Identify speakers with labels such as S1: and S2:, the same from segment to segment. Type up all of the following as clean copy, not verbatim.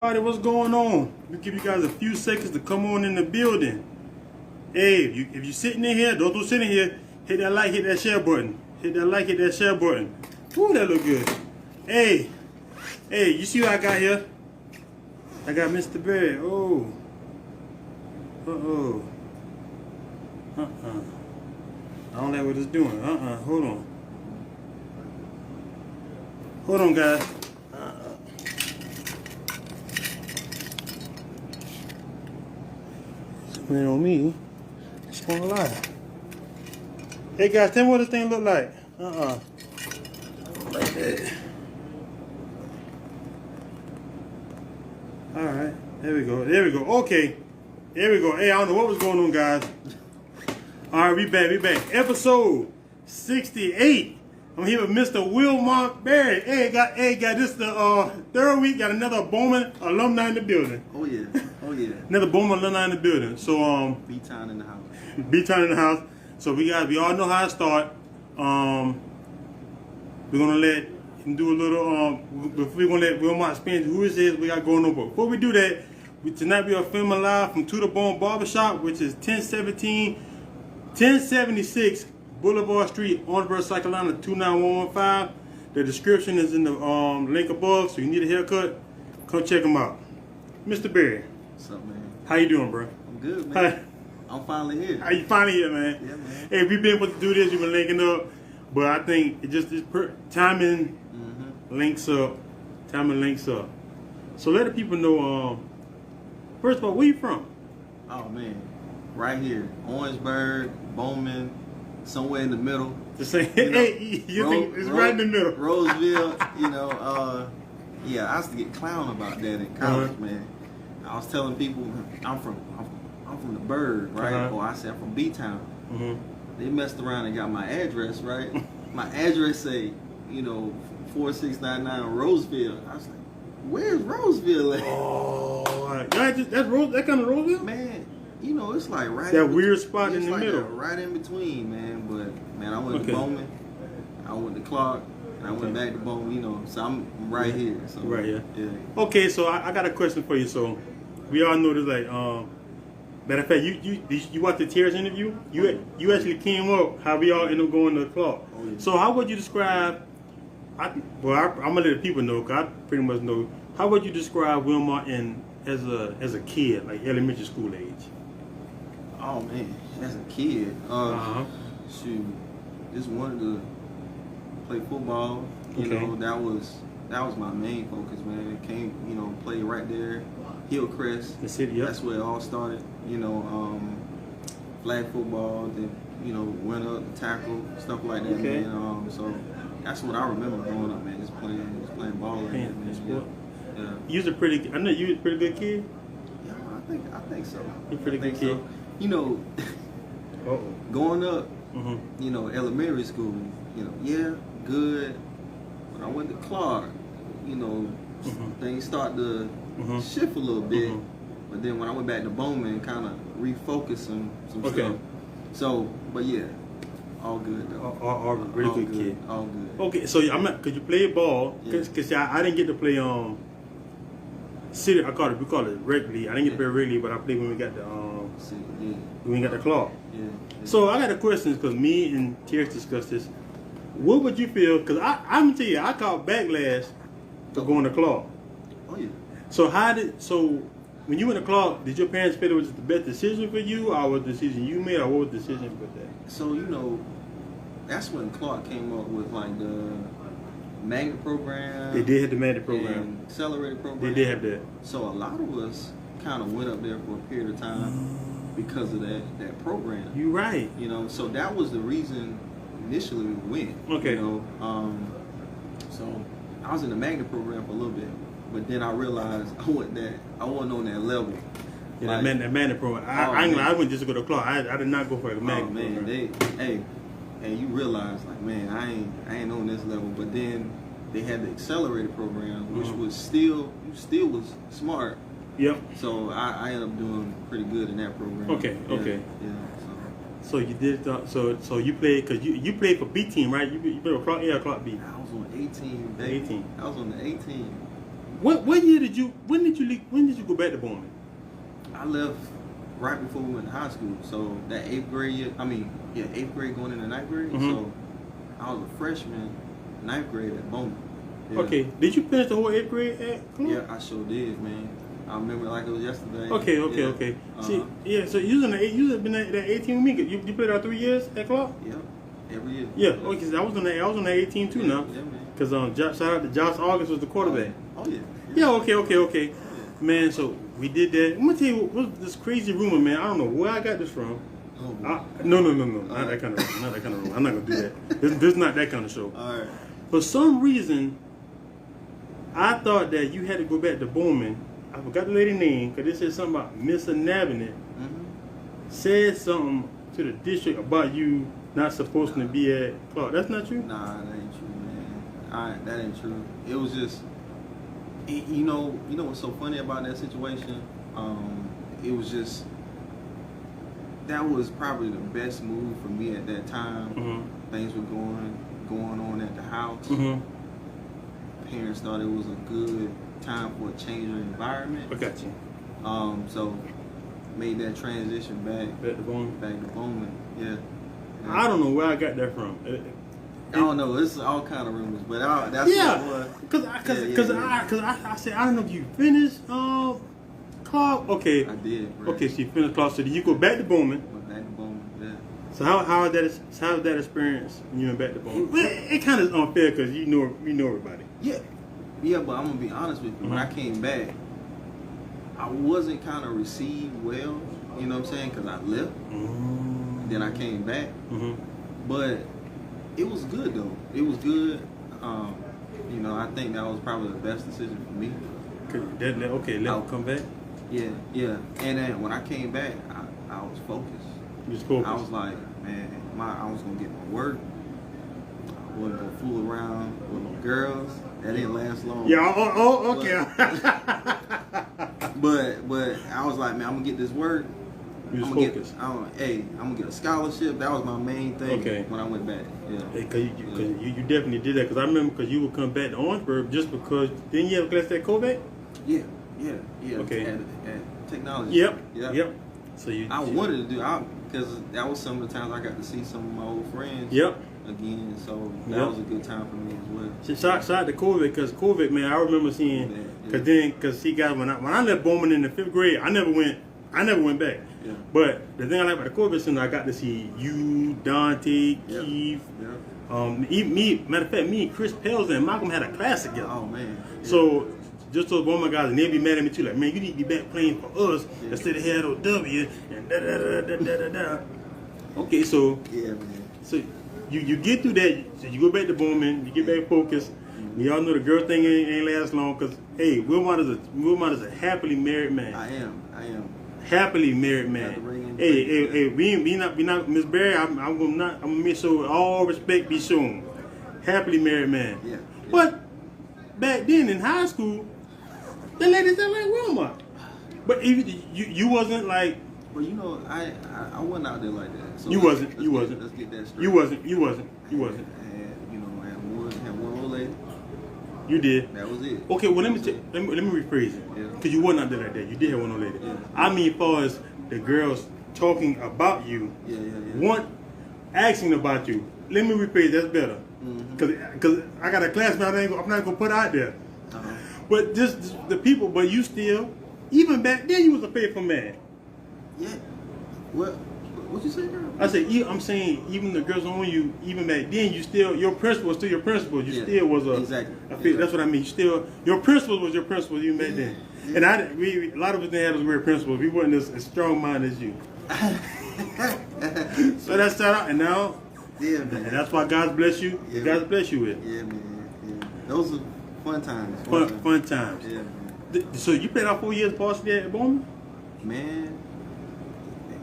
S1: Everybody, what's going on? We'll give you guys a few seconds to come on in the building. Hey, if you're sitting in here, don't sit in here. Hit that like, hit that share button. Hit that like, hit that share button. Ooh, that look good. Hey, you see what I got here? I got Mr. Berry. Oh. Uh-oh. I don't like what it's doing. Hold on. Hold on, guys. It on me. It's gonna lie. Hey guys, tell me what this thing look like. Like that. Alright, there we go. Okay. There we go. Hey, I don't know what was going on, guys. Alright, we back. Episode 68. I'm here with Mr. Wilmont Berry. Hey, got this the third week. Got another Bowman alumni in the building.
S2: Oh yeah.
S1: Another Bowman alumni in the building. So
S2: B-Town in the house.
S1: B-Town in the house. So we all know how to start. We're gonna let him do a little we're gonna let Wilmont explain who this is we got going on. But before we do that, tonight we are filming live from To The Bone Barbershop, which is 1076 Boulevard Street, Orangeburg, South Carolina, 29115. The description is in the link above, so you need a haircut, come check them out. Mr. Berry.
S2: What's up, man?
S1: How you doing, bro?
S2: I'm good, man. I'm finally here.
S1: How you finally here, man?
S2: Yeah, man.
S1: Hey, we've been able to do this, we've been linking up, but I think timing links up. Timing links up. So let the people know, first of all, where you from?
S2: Oh, man. Right here. Orangeburg, Bowman, somewhere in the middle.
S1: Just say, think it's right in the middle.
S2: Roseville, yeah, I used to get clowned about that in college, man. I was telling people I'm from the Bird, right? Or I said I'm from B-Town. They messed around and got my address, right? My address say, 4699 Roseville. I was like, where's Roseville at?
S1: Oh, that kind of Roseville?
S2: Man, it's like right
S1: that weird spot in the
S2: like
S1: middle.
S2: Right in between, man. But, man, I went to Bowman, I went to Clark, and I went back to Bowman, so I'm right here. So,
S1: right here.
S2: Yeah.
S1: Okay, so I got a question for you. So, we all know this, like, matter of fact, you watched the Tears interview? You actually came up how we all end up going to Clark.
S2: Oh, yeah.
S1: So how would you describe, I'm going to let the people know, because I pretty much know, how would you describe Wilmont as a kid, like elementary school age?
S2: Oh, man, as a kid, shoot, just wanted to play football. That was my main focus, man. Came, play right there, Hillcrest.
S1: The city, yeah.
S2: That's where it all started. Flag football, then went up, tackle, stuff like that, man. So that's what I remember growing up, man. Just playing ball like that, man. Yeah.
S1: I know you was a pretty good kid.
S2: Yeah, I think so.
S1: You're a pretty good kid.
S2: Going up, elementary school, good. When I went to Clark, things start to shift a little bit. But then when I went back to Bowman, kind of refocused some stuff. So, but yeah, all good though.
S1: All really good kid.
S2: All good.
S1: Okay, so cause you played ball, cause I didn't get to play city. We call it rec league. I didn't get to play rec league, but I played when we got the when we got the Clark.
S2: Yeah.
S1: So I got a question, because me and Terrence discussed this. What would you feel? Because I'm gonna tell you, I caught backlash for going to Clark.
S2: Oh yeah.
S1: So when you went to Clark, did your parents feel it was the best decision for you, or was the decision you made, or what was the decision for that?
S2: So that's when Clark came up with like the magnet program.
S1: They did have the magnet program.
S2: And accelerated program.
S1: They did have that.
S2: So a lot of us kind of went up there for a period of time because of that program.
S1: You right.
S2: So that was the reason initially we went.
S1: Okay.
S2: So I was in the magnet program for a little bit, but then I realized I wasn't on that level.
S1: Yeah, like, that magnet program. I went just to go to Clark. I did not go for the magnet program.
S2: And you realize, like, man, I ain't on this level. But then they had the accelerated program, which was still was smart.
S1: Yep.
S2: So I ended up doing pretty good in that program.
S1: Okay.
S2: Yeah.
S1: So you did. So you played, because you played for B team, right? You played for Clark A or Clark B?
S2: I was on 18, baby.
S1: 18.
S2: I was on the 18.
S1: What year did you? When did you leave? When did you go back to Bowman?
S2: I left right before we went to high school. So that 8th grade year, 8th grade going into 9th grade.
S1: Mm-hmm.
S2: So I was a freshman, 9th grade at Bowman. Yeah.
S1: Okay. Did you finish the whole 8th grade at Clark?
S2: Yeah, I sure did, man. I remember like it was yesterday.
S1: Okay. See, so you was been at 18 with me. You played out 3 years at Clark?
S2: Yeah, every year.
S1: Yeah. Okay. So I was on that 18 too now.
S2: Yeah, man.
S1: Cause shout out to Josh August was the quarterback.
S2: Oh yeah.
S1: Yeah. Okay. Man, so we did that. I'm gonna tell you what this crazy rumor, man. I don't know where I got this from.
S2: Oh,
S1: No. Not that kind of rumor. Not that kind of rumor. I'm not gonna do that. This is not that kind of show.
S2: All right.
S1: For some reason, I thought that you had to go back to Bowman. I forgot the lady's name because they said something about Miss Nabinet said something to the district about you not supposed to be at Clark. That's not true?
S2: Nah, that ain't true, man. That ain't true. It was just, you know what's so funny about that situation? It was just, that was probably the best move for me at that time.
S1: Mm-hmm.
S2: Things were going on at the house.
S1: Mm-hmm.
S2: Parents thought it was a good time for a change of environment.
S1: I got you.
S2: So made that transition back
S1: Back to Bowman?
S2: Back to Bowman. Yeah.
S1: I don't know where I got that from.
S2: I don't know. It's all kind of rumors, but that's
S1: Yeah,
S2: what
S1: because I said I don't know if you finished Clark. Okay.
S2: I did. Bro.
S1: Okay, so you finished Clark. So did you go back to Bowman?
S2: Went back to Bowman. Yeah.
S1: So how was that experience when you went back to Bowman? It kind of is unfair because you know everybody.
S2: Yeah, but I'm gonna be honest with you. When I came back, I wasn't kind of received well. You know what I'm saying? Because I left, then I came back.
S1: Mm-hmm.
S2: But it was good though. It was good. I think that was probably the best decision for me.
S1: Okay, let him come back.
S2: Yeah. And then when I came back, I was focused.
S1: You was focused.
S2: I was like, man, I was gonna get my work. I wasn't gonna fool around with no girls. That didn't last long.
S1: Yeah. Okay.
S2: But I was like, man, I'm gonna get this work.
S1: You was
S2: I'm
S1: focused.
S2: I'm gonna get a scholarship. That was my main thing.
S1: Okay.
S2: When I went back. Yeah.
S1: Because you definitely did that. Because I remember because you would come back to Orangeburg just because. Didn't you have a class at Kovac?
S2: Yeah.
S1: Okay.
S2: At technology.
S1: Yep. So
S2: I wanted to do because that was some of the times I got to see some of my old friends.
S1: Yep.
S2: Again, so that was a good time for me as well.
S1: Shout out to Kovac because Kovac, man, I remember seeing because he got when I left Bowman in the 5th grade, I never went back.
S2: Yeah.
S1: But the thing I like about the Kovac Center, I got to see you, Dante, Keith. Matter of fact, me and Chris Pels and Malcolm had a class together.
S2: Oh man. Yeah.
S1: So just those Bowman guys, and they'll be mad at me too. Like, man, you need to be back playing for us instead of head OW and da. Okay, so
S2: man.
S1: So you get through that. So you go back to Bowman. You get back focused. Y'all know the girl thing ain't last long because hey, Wilmont is a happily married man.
S2: I am.
S1: Happily married man. Hey, we not Miss Berry. I'm gonna make sure all respect be shown. Happily married man.
S2: Yeah.
S1: But back then in high school, the ladies didn't like Wilmont. But you wasn't like.
S2: Well, I wasn't out there like that. So
S1: You wasn't.
S2: Let's get that straight.
S1: You wasn't.
S2: I had one old lady.
S1: You did.
S2: That was it.
S1: Okay, well let me rephrase it.
S2: Yeah.
S1: Because you wasn't out there like that. You did have one old lady.
S2: Yeah.
S1: I mean, as far as the girls talking about you,
S2: Yeah.
S1: asking about you. Let me rephrase. That's better. Because I got a classmate I'm not gonna put out there. But just the people. But you still, even back then, you was a faithful man.
S2: Yeah. What you say, girl?
S1: I said, I'm saying, even the girls on you, even back then, you still, your principle was still your principle. You still was a.
S2: Exactly.
S1: That's what I mean. You still, your principle was your principle even back then. Yeah. And a lot of us didn't have those weird principles. We wasn't as strong minded as you. So that's that out. And now,
S2: man.
S1: And that's why God bless you.
S2: Yeah,
S1: God bless you with.
S2: Yeah, man. Yeah. Those are fun times.
S1: Fun times.
S2: Yeah, man.
S1: So you played out 4 years varsity at Bowman?
S2: Man,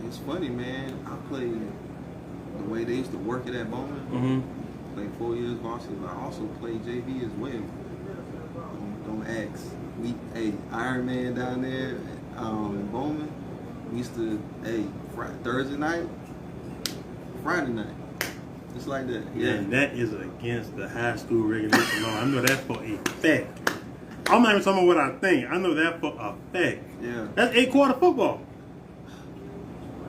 S2: it's funny, man. I played the way they used to work it at Bowman. Played 4 years varsity, but I also played JV as well. Don't ask. Iron Man down there in Bowman. We used to, Thursday night, Friday night. Just like that.
S1: Yeah, that is against the high school regulation law. I know that for a fact. I'm not even talking about what I think. I know that for a fact.
S2: Yeah.
S1: That's 8-quarter football.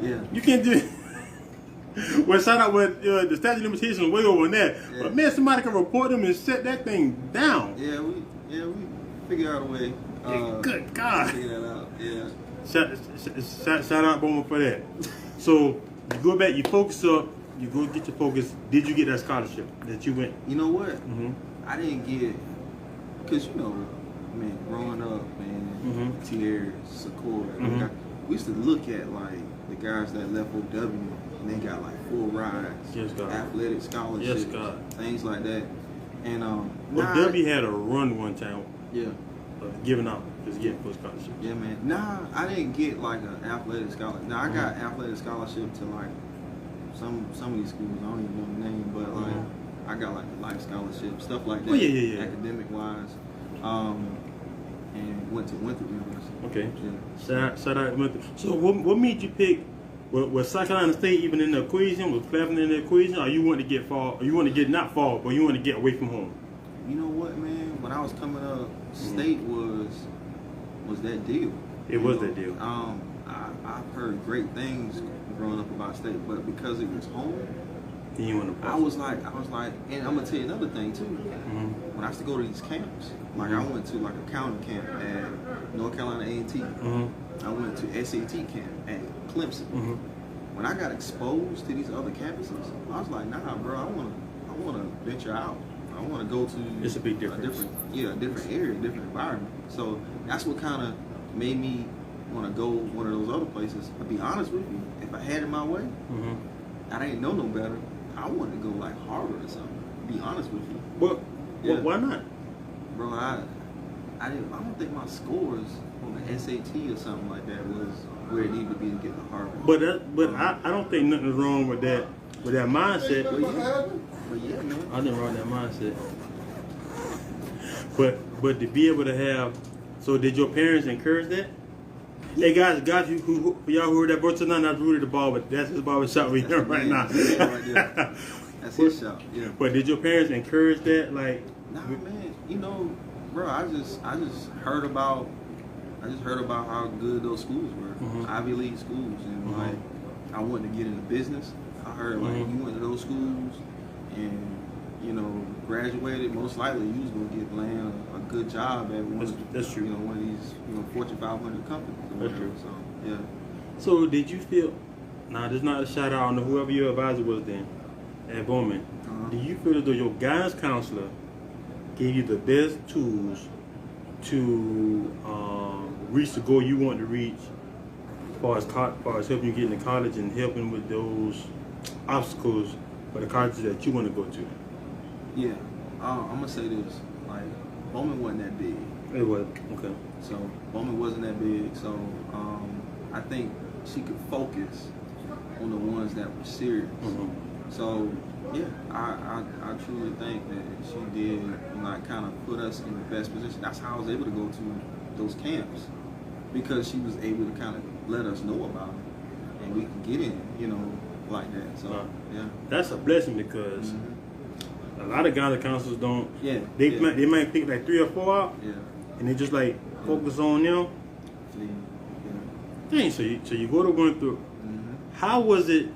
S2: Yeah.
S1: You can't do it. Well, shout out with the statute of limitations way over on that.
S2: Yeah.
S1: But man, somebody can report them and set that thing down.
S2: Yeah, we figure out a way.
S1: Good God.
S2: Figure that out. Yeah.
S1: Shout out Bowman for that. So you go back, you focus up, you go get your focus. Did you get that scholarship that you went?
S2: You know what?
S1: Mm-hmm.
S2: I didn't get, cause you know, man, growing up, man, Thierry, Secor, we used to look at like the guys that left OW and they got like full rides, athletic scholarships, things like that. And
S1: OW had a run one time.
S2: Yeah.
S1: Giving out, just getting full scholarship.
S2: Yeah, man. Nah, I didn't get like an athletic scholarship. Now I got athletic scholarship to like some of these schools. I don't even know the name, but like I got like a life scholarship, stuff like that.
S1: Oh, yeah.
S2: Academic wise, and went to Winthrop University.
S1: Okay.
S2: Yeah.
S1: Shout out Winthrop. So what made you pick? Was South Carolina State even in the equation? Was Cleveland in the equation? Or you want to get far? Or you want to get not far, but you want to get away from home?
S2: You know what, man? When I was coming up, State was that deal.
S1: It was that deal.
S2: I've heard great things growing up about State, but because it was home,
S1: you want to
S2: I was like, and I'm gonna tell you another thing too. When I used to go to these camps, like I went to like a county camp at North Carolina A&T. I went to SAT camp at Clemson. When I got exposed to these other campuses, I was like, nah, bro, I wanna venture out. I want to go to
S1: it's a big difference.
S2: a different area, a different environment. So that's what kind of made me want to go one of those other places. To be honest with you, if I had it my way, I didn't know no better. I wanted to go like Harvard or something. To be honest with you.
S1: Well, why not?
S2: Bro, I don't think my scores on the SAT or something like that was where it needed to be to get to Harvard.
S1: But I don't think nothing's wrong with that mindset.
S2: But yeah, man.
S1: I didn't wrong that mindset. But to be able to have, so did your parents encourage that? Hey guys, you who y'all who heard that voice tonight, not rooted the ball, but that's his barber shop we hear right now.
S2: That's his shop. Yeah.
S1: But did your parents encourage that? Like,
S2: nah, man. You know, bro, I just heard about how good those schools were, Ivy League schools, and like I wanted to get into business. I heard like you went to those schools and you know graduated. Most likely, you was gonna land a good job at one.
S1: That's true.
S2: You know, one of these Fortune 500 companies.
S1: That's true.
S2: So yeah.
S1: So did you feel? Now, this is not a shout out on whoever your advisor was then at Bowman. Do you feel as though your guidance counselor gave you the best tools to reach the goal you want to reach, as far as helping you get into college and helping with those obstacles for the colleges that you want to go to?
S2: Yeah, I'm gonna say this: like Bowman wasn't that big.
S1: It was okay.
S2: So Bowman wasn't that big. So I think she could focus on the ones that were serious. So yeah, I truly think that she did like kind of put us in the best position. That's how I was able to go to those camps, because she was able to kind of let us know about it, and we could get in, you know, like that. So yeah,
S1: that's a blessing, because a lot of guidance counselors don't.
S2: Yeah,
S1: they might pick like 3 or 4 out.
S2: Yeah,
S1: and they just like focus on them.
S2: Yeah.
S1: Dang, so you go to Winthrop. How was it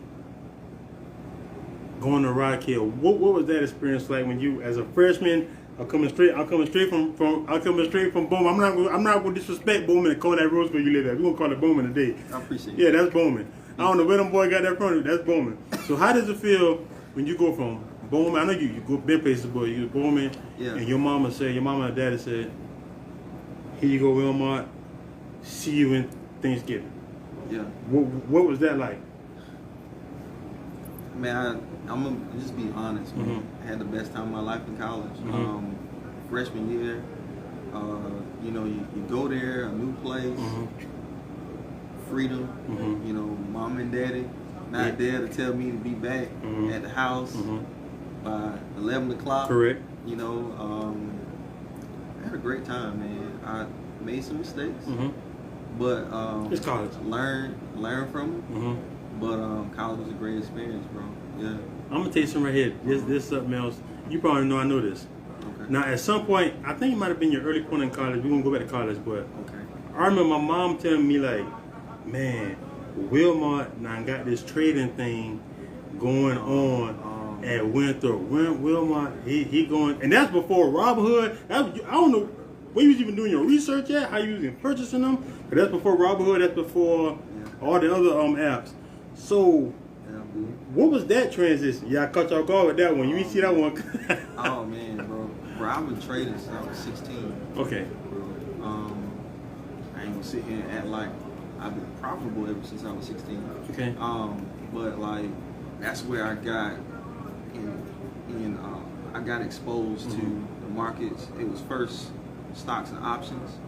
S1: going to Rock Hill? What was that experience like when you, as a freshman, I'm coming straight from Bowman. I'm not gonna disrespect Bowman and call that Roseville you live at. We're gonna call it Bowman today.
S2: I appreciate it.
S1: Yeah, that's Bowman. I don't know where them boy got that from. That's Bowman. So how does it feel when you go from Bowman? I know you go big places, but you go to Bowman, and your mama and daddy said, "Here you go, Wilmont. See you in Thanksgiving."
S2: Yeah.
S1: What was that like?
S2: Man, I'm gonna just be honest, man. I had the best time of my life in college. Freshman year, you know, you go there, a new place, freedom. You know, mom and daddy not there to tell me to be back at the house by 11 o'clock.
S1: Correct.
S2: You know, I had a great time, man. I made some mistakes, but
S1: it's college.
S2: Learn from them. But college was a great experience, bro. Yeah.
S1: I'm gonna tell you something right here. This something else. You probably know I know this.
S2: Okay.
S1: Now, at some point, I think it might have been your early point in college. We're going to go back to college, but
S2: Okay.
S1: I remember my mom telling me, like, man, Wilmont now got this trading thing going on at Winthrop. Wilmont, he going, and that's before Robinhood. I don't know where you was even doing your research at, how you was even purchasing them, but that's before Robinhood, that's before all the other apps. So, what was that transition? Yeah, I caught y'all guard with that one. You didn't see that one.
S2: Oh man, bro. I've been trading since I was 16.
S1: Okay.
S2: I ain't gonna sit here and act like I've been profitable ever since I was 16.
S1: Okay.
S2: But like that's where I got I got exposed to the markets. It was first stocks and options.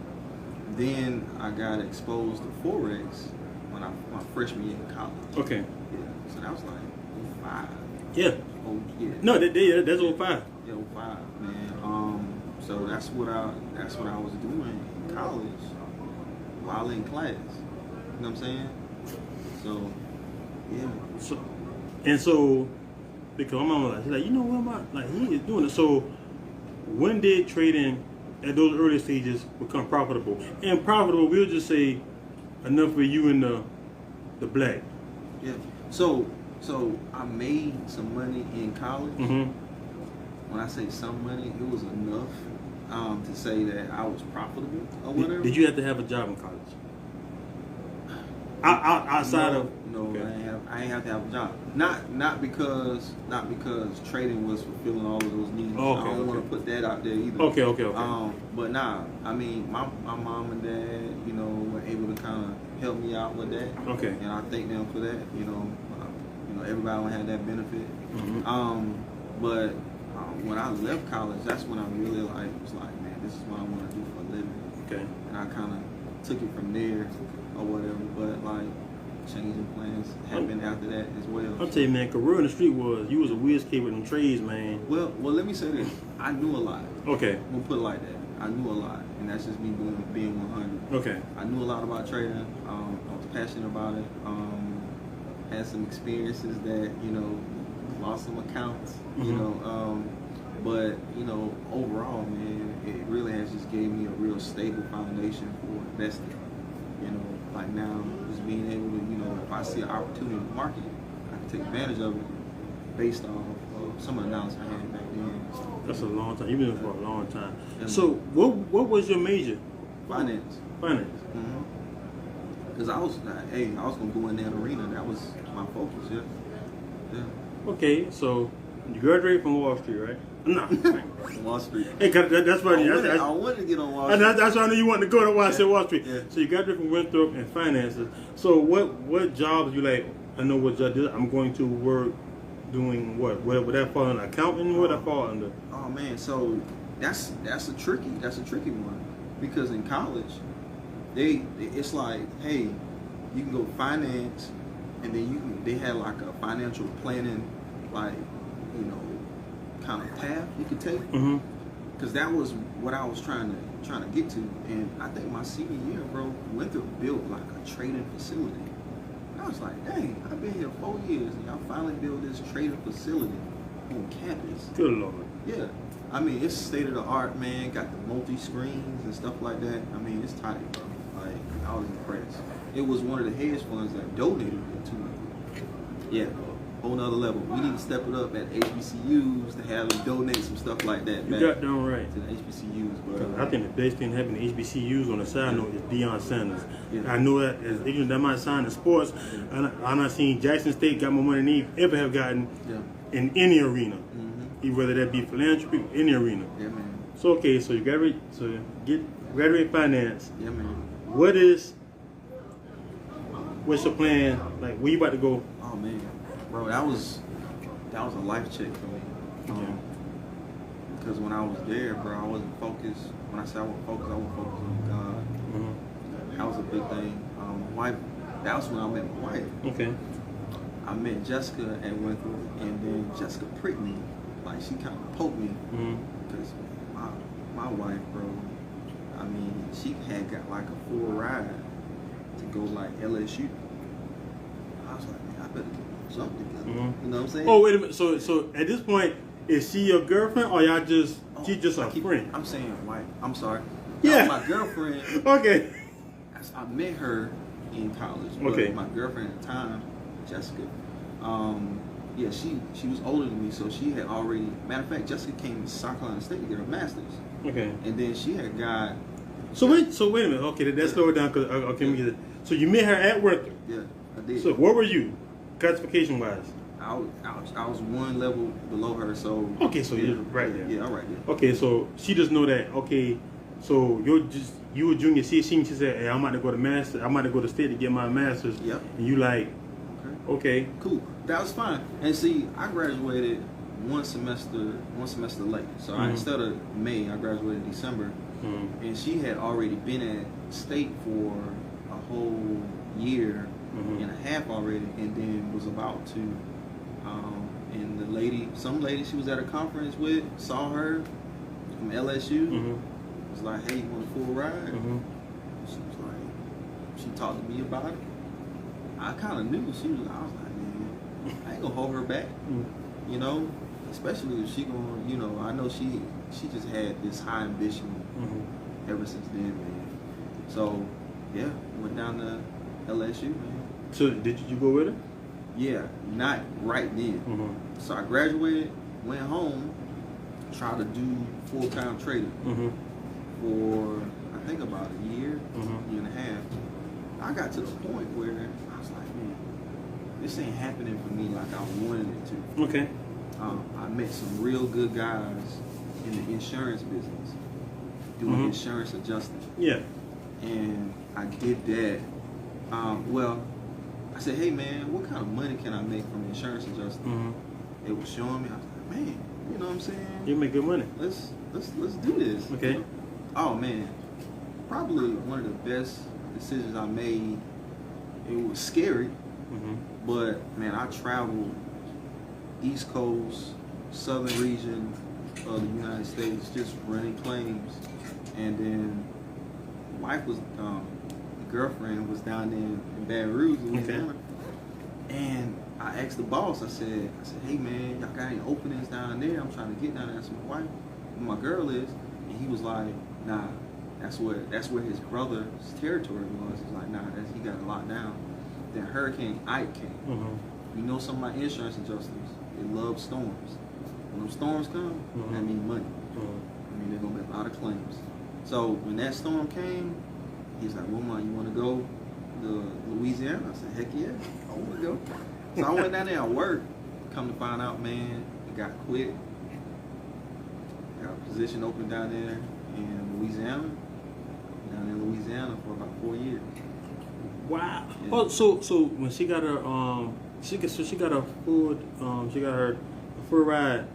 S2: Then I got exposed to Forex when my freshman year in college.
S1: Okay.
S2: Yeah. So that was like 05.
S1: Yeah.
S2: Oh yeah.
S1: No, that's 05.
S2: Yeah, 05, man. So that's what I was doing in college while in class. You know what I'm saying? So yeah.
S1: So because my mom was like, she's like, you know what, like he is doing it. So when did trading at those early stages become profitable? And profitable, we'll just say enough for you in the black.
S2: Yeah. So I made some money in college. When I say some money, it was enough to say that I was profitable or whatever.
S1: Did you have to have a job in college? Outside of
S2: okay. I ain't have to have a job. Not because trading was fulfilling all of those needs.
S1: Oh, okay,
S2: I don't want to put that out there either.
S1: Okay.
S2: But nah, I mean my mom and dad, you know, were able to kind of help me out with that.
S1: Okay.
S2: And I thank them for that. You know, everybody don't have that benefit. But when I left college, that's when I really was like, man, this is what I want to do for a living.
S1: Okay.
S2: And I kind of took it from there or whatever. But like changing plans happened after that as well.
S1: I'll tell you, man, career in the street you was a whiz kid with them trades, man.
S2: Well, let me say this. I knew a lot.
S1: Okay.
S2: I'm gonna put it like that. I knew a lot, and that's just me being 100.
S1: Okay.
S2: I knew a lot about trading. I was passionate about it. Had some experiences that lost some accounts. But overall, man, it really has just gave me a real stable foundation for investing. Like now, just being able to, if I see an opportunity in the market, I can take advantage of it based off of some of the knowledge I had back then.
S1: That's a long time. You've been there for a long time.
S2: Yeah.
S1: So, what was your major?
S2: Finance.
S1: Finance.
S2: Because I was gonna go in that arena. That was my focus. Yeah.
S1: Okay, so you graduated from Wall Street, right? No.
S2: Wall Street.
S1: Hey, that's funny.
S2: I wanted to get on Wall Street.
S1: That's why I knew you wanted to go to why I said Wall Street.
S2: Yeah.
S1: So you graduated from Winthrop in finances. So what jobs you like? I know what job I'm going to work doing what? Would that fall under accounting? What that fall under?
S2: Oh man, so that's a tricky one, because in college it's like, hey, you can go finance, and then they had like a financial planning, like kind of path you could take, because that was what I was trying to get to. And I think my senior year, bro, Winthrop built like a trading facility. I was like, dang, I've been here 4 years and y'all finally built this trading facility on campus.
S1: Good Lord.
S2: Yeah. I mean, it's state of the art, man. Got the multi-screens and stuff like that. I mean, it's tight, bro. Like, I was impressed. It was one of the hedge funds that donated it to me. Yeah, whole nother level. We need to step it up at HBCUs to have them donate some stuff like that.
S1: You got down right.
S2: To the HBCUs, bro.
S1: I think the best thing happening to HBCUs on the side note is Deion Sanders.
S2: Yeah.
S1: I know that as ignorant that might sound in sports, I'm not seeing Jackson State got more money than they ever have gotten in any arena, whether that be philanthropy or any arena.
S2: Yeah, man.
S1: So okay, so you graduate finance.
S2: Yeah, man.
S1: What's your plan? Like, where you about to go?
S2: Oh man, bro, that was a life check for me. Because when I was there, bro, I wasn't focused. When I say I wasn't focused on God. That was a big thing. Wife. That was when I met my wife.
S1: Okay.
S2: I met Jessica at Winthrop, and then Jessica pricked me. Like, she kind of poked me. Because my wife, bro, I mean, she had got like a full ride to go like LSU. I was like, man, I better get something together. You know what I'm saying?
S1: Oh, wait a minute. So at this point, Is she your girlfriend or y'all just she just a friend?
S2: I'm saying wife. I'm sorry.
S1: Yeah.
S2: My girlfriend.
S1: Okay.
S2: I met her in college. But
S1: Okay.
S2: my girlfriend at the time, Jessica. Yeah, she was older than me, so she had already. Matter of fact, Jessica came to South Carolina State to get her master's.
S1: Okay.
S2: And then she had got.
S1: So wait a minute. Okay, let's slow it down. Cause okay, let me get it. So you met her at Worcester.
S2: Yeah, I did.
S1: So what were you, classification wise?
S2: I was one level below her, so.
S1: Okay, so
S2: yeah,
S1: you're right there.
S2: Yeah, all right there.
S1: Okay, so she just know that. Okay, so you were junior. She said, hey, I'm about to go to master. I'm about to go to state to get my master's.
S2: Yep.
S1: And you like, okay,
S2: cool. That was fine. And see, I graduated one semester late. So instead of May, I graduated in December.
S1: Mm-hmm.
S2: And she had already been at state for a whole year and a half already, and then was about to. And some lady she was at a conference with, saw her from LSU. Was like, hey, you want a full ride? She was like, she talked to me about it. I kind of knew I was like, man, I ain't gonna hold her back. You know, especially if she gonna, you know, I know she just had this high ambition ever since then, man. So yeah, went down to LSU, man.
S1: So did you go with her?
S2: Yeah, not right then. So I graduated, went home, tried to do full-time trading for I think about a year, year and a half. I got to the point where I was like, man, this ain't happening for me like I wanted it to.
S1: Okay.
S2: I met some real good guys in the insurance business doing insurance adjusting.
S1: Yeah.
S2: And I did that. Well, I said, hey man, what kind of money can I make from insurance adjusting? It was showing me. I was like, man, you know what I'm saying?
S1: You make good money.
S2: Let's do this.
S1: Okay.
S2: You know? Oh man, probably one of the best decisions I made. It was scary, but man, I traveled East Coast, Southern region of the United States, just running claims, and then wife was, girlfriend was down there in Baton Rouge, Louisiana, and I asked the boss. I said, hey man, y'all got any openings down there? I'm trying to get down there. That's my wife, where my girl is, and he was like, nah. That's where his brother's territory was. He's like, nah, he got it locked down. Then Hurricane Ike came. You know, some of my insurance adjusters, they love storms. When them storms come, that means money. I mean, there's gonna be a lot of claims. So when that storm came, he's like, Wilmont, you want to go to Louisiana? I said, heck yeah, I want to go. So I went down there and worked. Come to find out, man, it got quit. Got a position open down there in Louisiana. Down in Louisiana for about 4 years.
S1: Wow.
S2: Yeah.
S1: Oh, so when she got her she got her full full ride.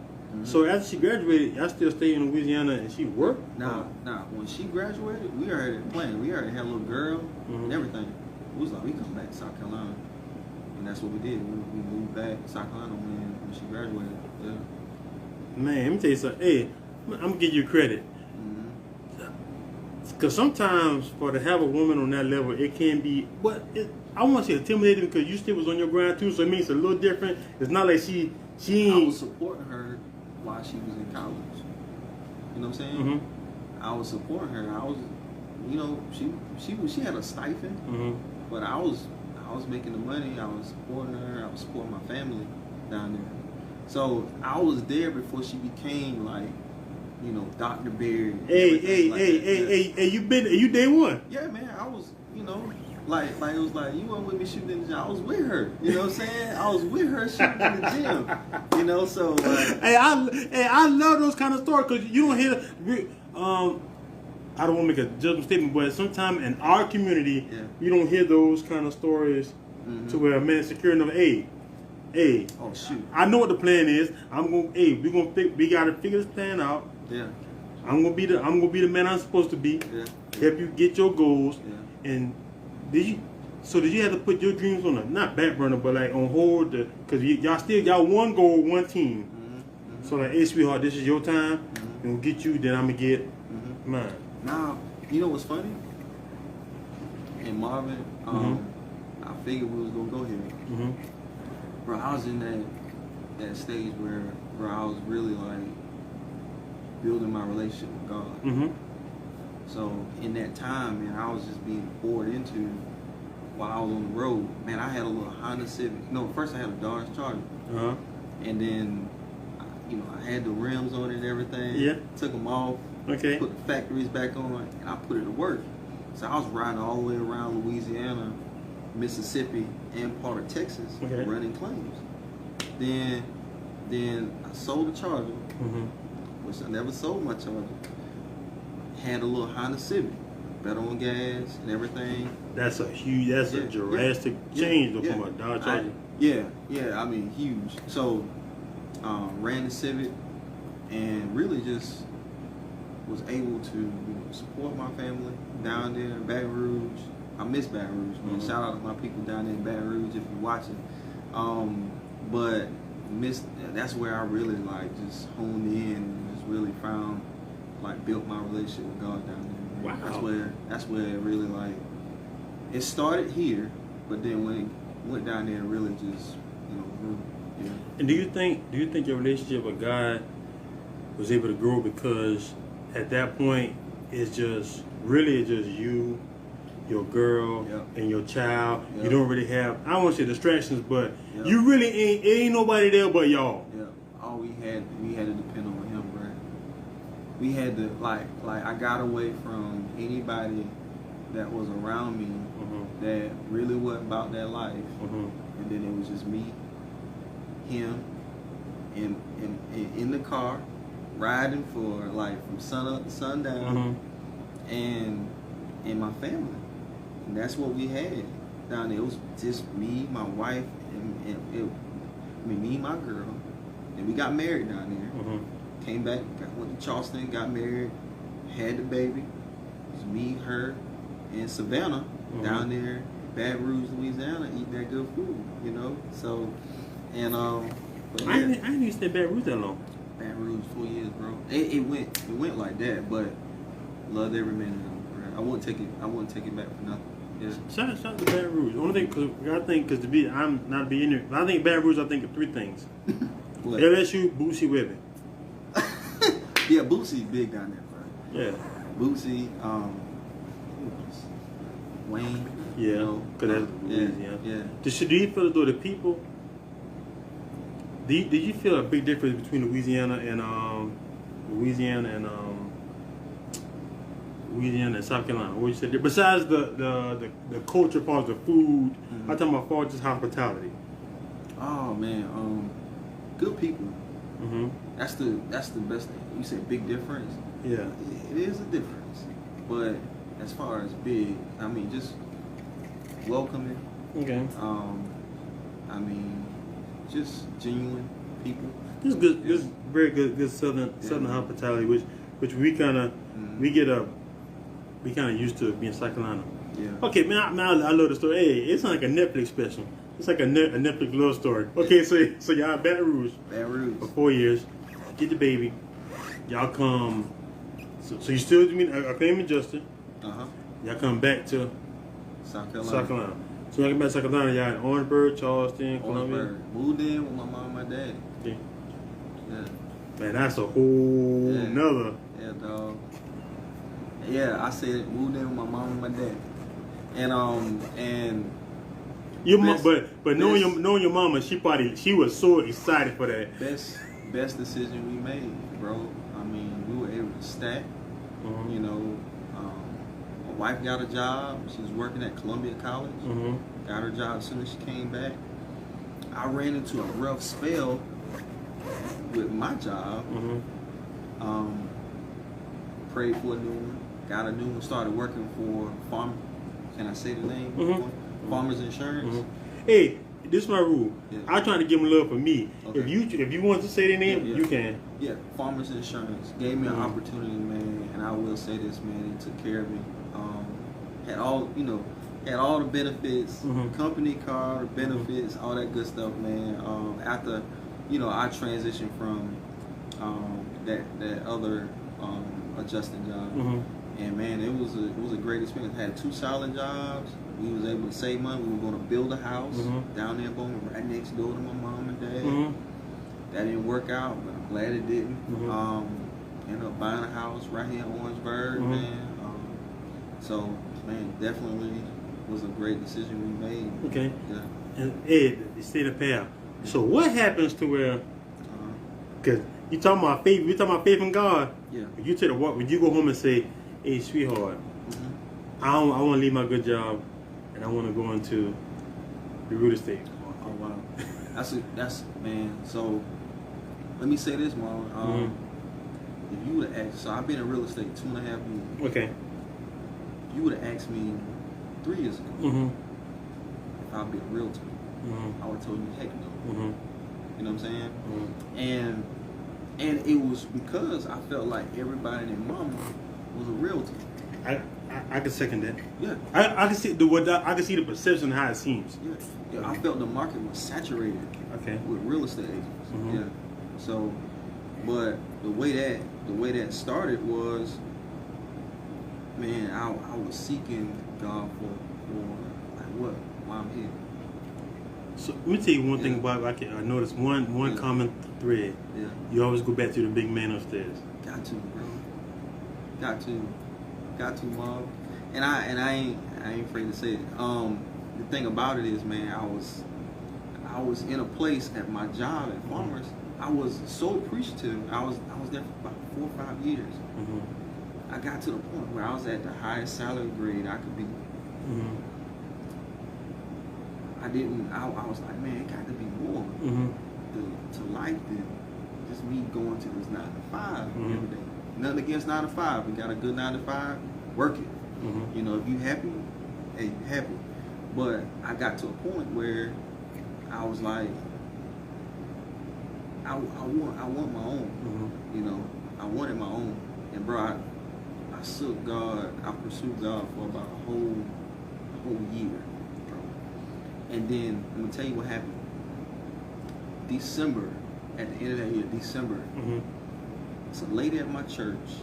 S1: So after she graduated, I still stayed in Louisiana and she worked?
S2: Nah. When she graduated, we already planned. We already had a little girl and everything. We was like, we come back to South Carolina, and that's what we did. We moved back to South Carolina when she graduated. Yeah.
S1: Man, let me tell you something. Hey, I'm gonna give you credit. Because sometimes to have a woman on that level, it can be, I want to say intimidating because you still was on your grind too, so it means it's a little different. It's not like she ain't.
S2: I was supporting her while she was in college. You know what I'm saying? I was supporting her. I was, you know, she had a stipend, but I was making the money. I was supporting her. I was supporting my family down there. So I was there before she became like, you know, Dr. Berry.
S1: Hey, you day one?
S2: Yeah, man, I was, you know, like it was like, you weren't with me shooting in the gym. I was with her, you know what I'm saying? I was with her shooting in the gym, you know, so like.
S1: I love those kind of stories because you don't hear, I don't want to make a judgment statement, but sometimes in our community, you don't hear those kind of stories to where a man secure enough, hey,
S2: oh shoot,
S1: I know what the plan is. We gotta figure this plan out.
S2: Yeah.
S1: I'm gonna be the man I'm supposed to be.
S2: Yeah.
S1: Help you get your goals.
S2: Yeah.
S1: And did you have to put your dreams on not back burner, but like on hold? Because y'all one goal, one team. So like, hey sweetheart, this is your time. And we'll get you. Then I'm gonna get mine.
S2: Now, you know what's funny? In Marvin, I figured we was gonna go here. Bro, I was in that that stage where I was really like building my relationship with God.
S1: Mm-hmm.
S2: So in that time, man, I was just being poured into while I was on the road. Man, I had a little Honda Civic. No, first I had a Dodge Charger.
S1: Uh-huh.
S2: And then, you know, I had the rims on it and everything.
S1: Yeah.
S2: Took them off.
S1: Okay.
S2: Put the factories back on, and I put it to work. So I was riding all the way around Louisiana, Mississippi, and part of Texas,
S1: okay,
S2: running claims. Then I sold the Charger,
S1: mm-hmm,
S2: which I never sold my Charger. Had a little Honda Civic, better on gas and everything.
S1: That's a huge, that's a drastic change from a Dodge Charger.
S2: I mean, huge. So, ran the Civic and really just was able to support my family down there in Baton Rouge. I miss Baton Rouge, man. Mm-hmm. Shout out to my people down there in Baton Rouge if you're watching. But that's where I really like just honed in and just really found, like, built my relationship with God down there.
S1: Wow.
S2: That's where it really, like, it started here, but then when it went down there and really just, grew. Yeah.
S1: And do you think your relationship with God was able to grow because at that point it's just you, your girl, and your child? You don't really have, I don't want to say distractions, but you really ain't nobody there but y'all.
S2: Yeah. All we had to depend on him, bro. We had to like I got away from anybody that was around me, mm-hmm, that really wasn't about that life, mm-hmm, and then it was just me, him, and in the car, riding for like from sun up to sundown, mm-hmm, and my family, and that's what we had down there. It was just me, my wife, and me and my girl, and we got married down there. Mm-hmm. Came back, went to Charleston, got married, had the baby. It was me, her, and Savannah, mm-hmm, down there, Baton Rouge, Louisiana, eating that good food, So, and but yeah.
S1: I didn't even stay Baton Rouge that long.
S2: Baton Rouge, 4 years, bro. It went like that, but loved every minute of it, bro. I wouldn't take it back for nothing. Yeah.
S1: Shout out to Baton Rouge. The only thing, I'm not to be in there, but I think Baton Rouge, I think of three things. LSU, Boosie, Webbing.
S2: Yeah, Boosie big down there, bro.
S1: Yeah.
S2: Boosie, Wayne.
S1: Yeah, because that's Louisiana.
S2: Yeah.
S1: Do you feel as though the people, did you feel a big difference between Louisiana and South Carolina? What you said? Besides the culture part, the food, mm-hmm, I'm talking about far just hospitality.
S2: Oh man, good people. Mm-hmm. That's the best thing. You said big difference.
S1: Yeah,
S2: it is a difference, but as far as big, I mean just welcoming. Okay. I mean just genuine people.
S1: This is good. This is very good southern hospitality, which we kind of, mm-hmm, we kind of used to being South Carolina. Yeah. Okay, man, I love the story. Hey, it's like a Netflix special. It's like a Netflix love story. Okay, so y'all at Baton Rouge for 4 years. Get the baby. Y'all come. So you still a claim adjuster. Y'all come back to
S2: South Carolina.
S1: So y'all come back to South Carolina. Y'all in Orangeburg, Charleston, Columbia.
S2: Moved in with my mom and my dad.
S1: Okay.
S2: Yeah.
S1: Man, that's a whole nother.
S2: Yeah, dog. Yeah, I said moved in with my mom and my dad, and
S1: your mom, but knowing your mama, she was so excited for that.
S2: Best decision we made, bro. I mean, we were able to stack. Mm-hmm. My wife got a job. She was working at Columbia College. Mm-hmm. Got her job as soon as she came back. I ran into a rough spell with my job. Mm-hmm. Prayed for a new one. Got a new one. Started working for Farm. Can I say the name? Mm-hmm. Farmers Insurance. Mm-hmm.
S1: Hey, this is my rule. Yeah. I'm trying to give them love for me. Okay. If you want to say their name, you can.
S2: Yeah, Farmers Insurance gave me an opportunity, man, and I will say this, man. It took care of me. Had all the benefits, mm-hmm, company car benefits, mm-hmm, all that good stuff, man. After, I transitioned from that other adjusting job, mm-hmm, and man, it was a great experience. I had 2 solid jobs. We was able to save money. We were going to build a house, mm-hmm, down there, right next door to my mom and dad. Mm-hmm. That didn't work out, but I'm glad it didn't. Ended up buying a house right here in Orangeburg, man. So, man, definitely was a great decision we made.
S1: Okay.
S2: Yeah.
S1: And Ed, the state of path. So what happens to where? Because you talking about faith. We talking about faith in God.
S2: Yeah.
S1: When you take the walk, when you go home and say, "Hey, sweetheart, I want to leave my good job, and I want to go into the real estate."
S2: Oh wow. That's man. So let me say this, Mom. If you would have asked, so I've been in real estate 2.5 years.
S1: Okay.
S2: If you would have asked me 3 years ago if I'd be a realtor, I would have told you heck no. You know what I'm saying? And it was because I felt like everybody and their mama was a realtor.
S1: I can second that.
S2: Yeah.
S1: I can see I can see the perception how it seems.
S2: Yeah. I felt the market was saturated.
S1: Okay.
S2: With real estate agents. Yeah. So, but the way that started was, man, I was seeking God for like why I'm here.
S1: So let me tell you one thing about I noticed one common thread.
S2: Yeah.
S1: You always go back to the big man upstairs.
S2: Got to, bro. Got to, Mom. And I ain't afraid to say it. The thing about it is, man, I was in a place at my job at Farmers. I was so appreciative. I was there for about 4 or 5 years. I got to the point where I was at the highest salary grade I could be. I was like, man, it got to be more to life than just me going to this 9 to 5 every day. Nothing against 9 to 5. We got a good 9 to 5. Work it. You know, if you happy, hey, you happy. But I got to a point where I was like, I want my own. You know, I wanted my own. And bro, I pursued God for about a whole year, bro. And then I'm gonna tell you what happened. December, at the end of that year, December, so a lady at my church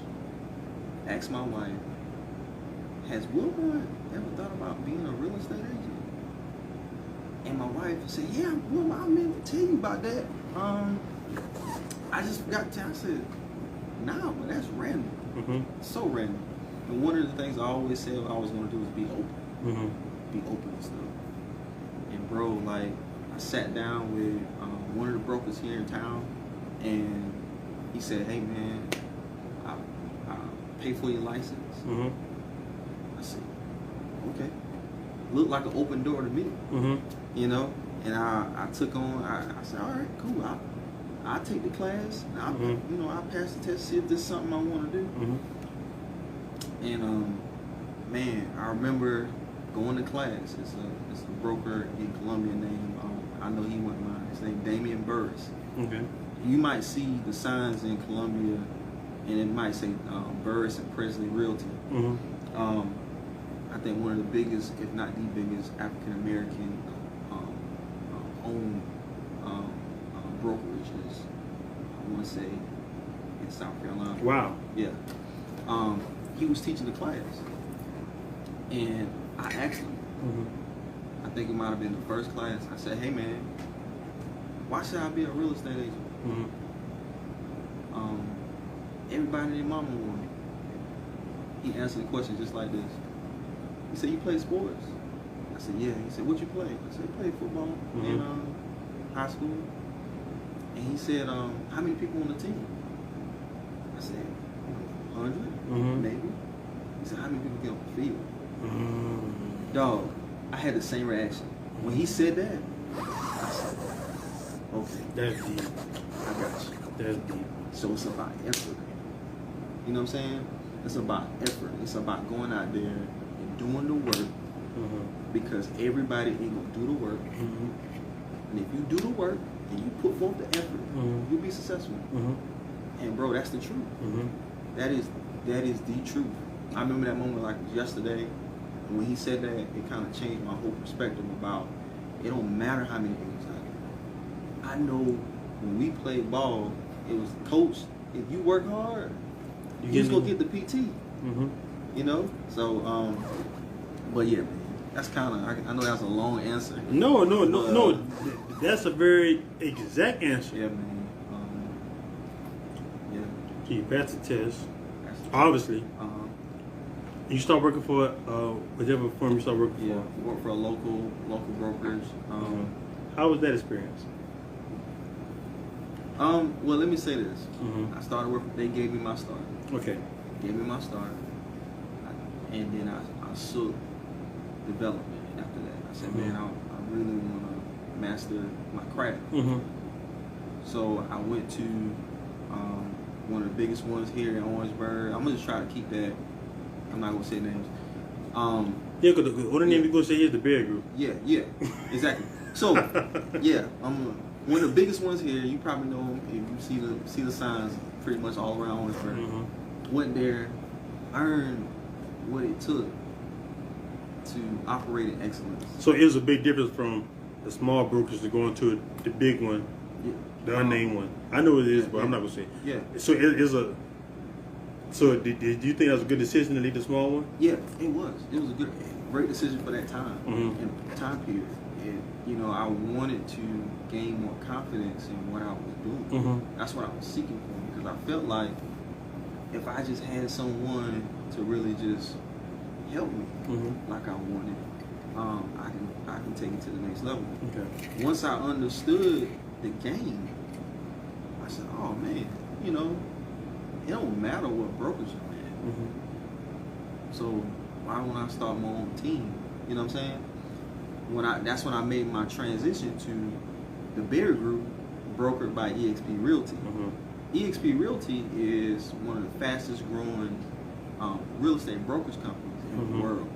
S2: asked my wife, has Wilmont ever thought about being a real estate agent? And my wife said, yeah, Wilmont, I meant to tell you about that. I just forgot to tell. I said, nah, but that's random. So random. And one of the things I always said I was going to do is be open. Be open and stuff. And bro, like, I sat down with one of the brokers here in town, and he said, hey man, I'll pay for your license. I said, okay. Looked like an open door to me. You know? And I took on, I said, all right, cool. I'll take the class. I'll pass the test, see if this is something I want to do. And man, I remember going to class. It's a broker in Columbia named, I know he went mine. His name Damian Burris.
S1: Okay.
S2: You might see the signs in Columbia, and it might say Burris and Presley Realty. I think one of the biggest, if not the biggest, African American owned brokerages, I want to say, in South Carolina.
S1: Wow.
S2: Yeah. He was teaching the class, and I asked him, I think it might have been the first class, I said, hey man, why should I be a real estate agent? Everybody and their mama wanted. He answered the question just like this. He said, you play sports? I said, yeah. He said, what you play? I said, I played football in high school. And he said, how many people on the team? I said, 100, maybe. He said, how many people get on the field? Dog, I had the same reaction. When he said that, I said, okay.
S1: That's deep.
S2: I got you.
S1: That's deep.
S2: So it's about effort. You know what I'm saying? It's about effort. It's about going out there and doing the work, because everybody ain't gonna do the work. And if you do the work and you put forth the effort, you'll be successful. And bro, that's the truth. That is the truth. I remember that moment like yesterday, and when he said that, it kind of changed my whole perspective about it don't matter how many games I know when we played ball, it was coach. If you work hard, you just gonna get the PT. You know? So, but yeah, man, that's kind of, I know that's a long answer.
S1: No. That's a very exact answer.
S2: Yeah, man. Uh-huh.
S1: So you passed the test,
S2: That's the
S1: obviously.
S2: Uh-huh.
S1: You start working for whichever firm you start working
S2: Yeah,
S1: for.
S2: work for a local brokerage.
S1: How was that experience?
S2: Well, let me say this.
S1: Mm-hmm.
S2: I started working. They gave me my start.
S1: Okay.
S2: Gave me my start, and then I sought development after that. I said, man, I really want to master my craft.
S1: Mm-hmm.
S2: So I went to one of the biggest ones here in Orangeburg. I'm gonna just try to keep that. I'm not gonna say names.
S1: Yeah, because the only name you're gonna say here is the Bear Group.
S2: Yeah, exactly. So yeah, one of the biggest ones here. You probably know them if you see the signs pretty much all around Orangeburg.
S1: Mm-hmm.
S2: Went there, earned what it took to operate in excellence.
S1: So it was a big difference from the small brokers to going to the big one, the unnamed one. I know it is, but I'm not gonna say.
S2: Yeah.
S1: So it is a. So did you think that was a good decision to leave the small one?
S2: Yeah, it was. It was a great decision for that time
S1: Mm-hmm.
S2: and time period. And I wanted to gain more confidence in what I was doing.
S1: Mm-hmm.
S2: That's what I was seeking for, because I felt like if I just had someone to really just help me like I wanted, I can take it to the next level.
S1: Okay.
S2: Once I understood the game, I said, oh man, it don't matter what brokers you're at.
S1: Mm-hmm.
S2: So why don't I start my own team? You know what I'm saying? That's when I made my transition to the Berry Group, brokered by eXp Realty.
S1: Mm-hmm.
S2: eXp Realty is one of the fastest growing real estate brokerage companies in the world,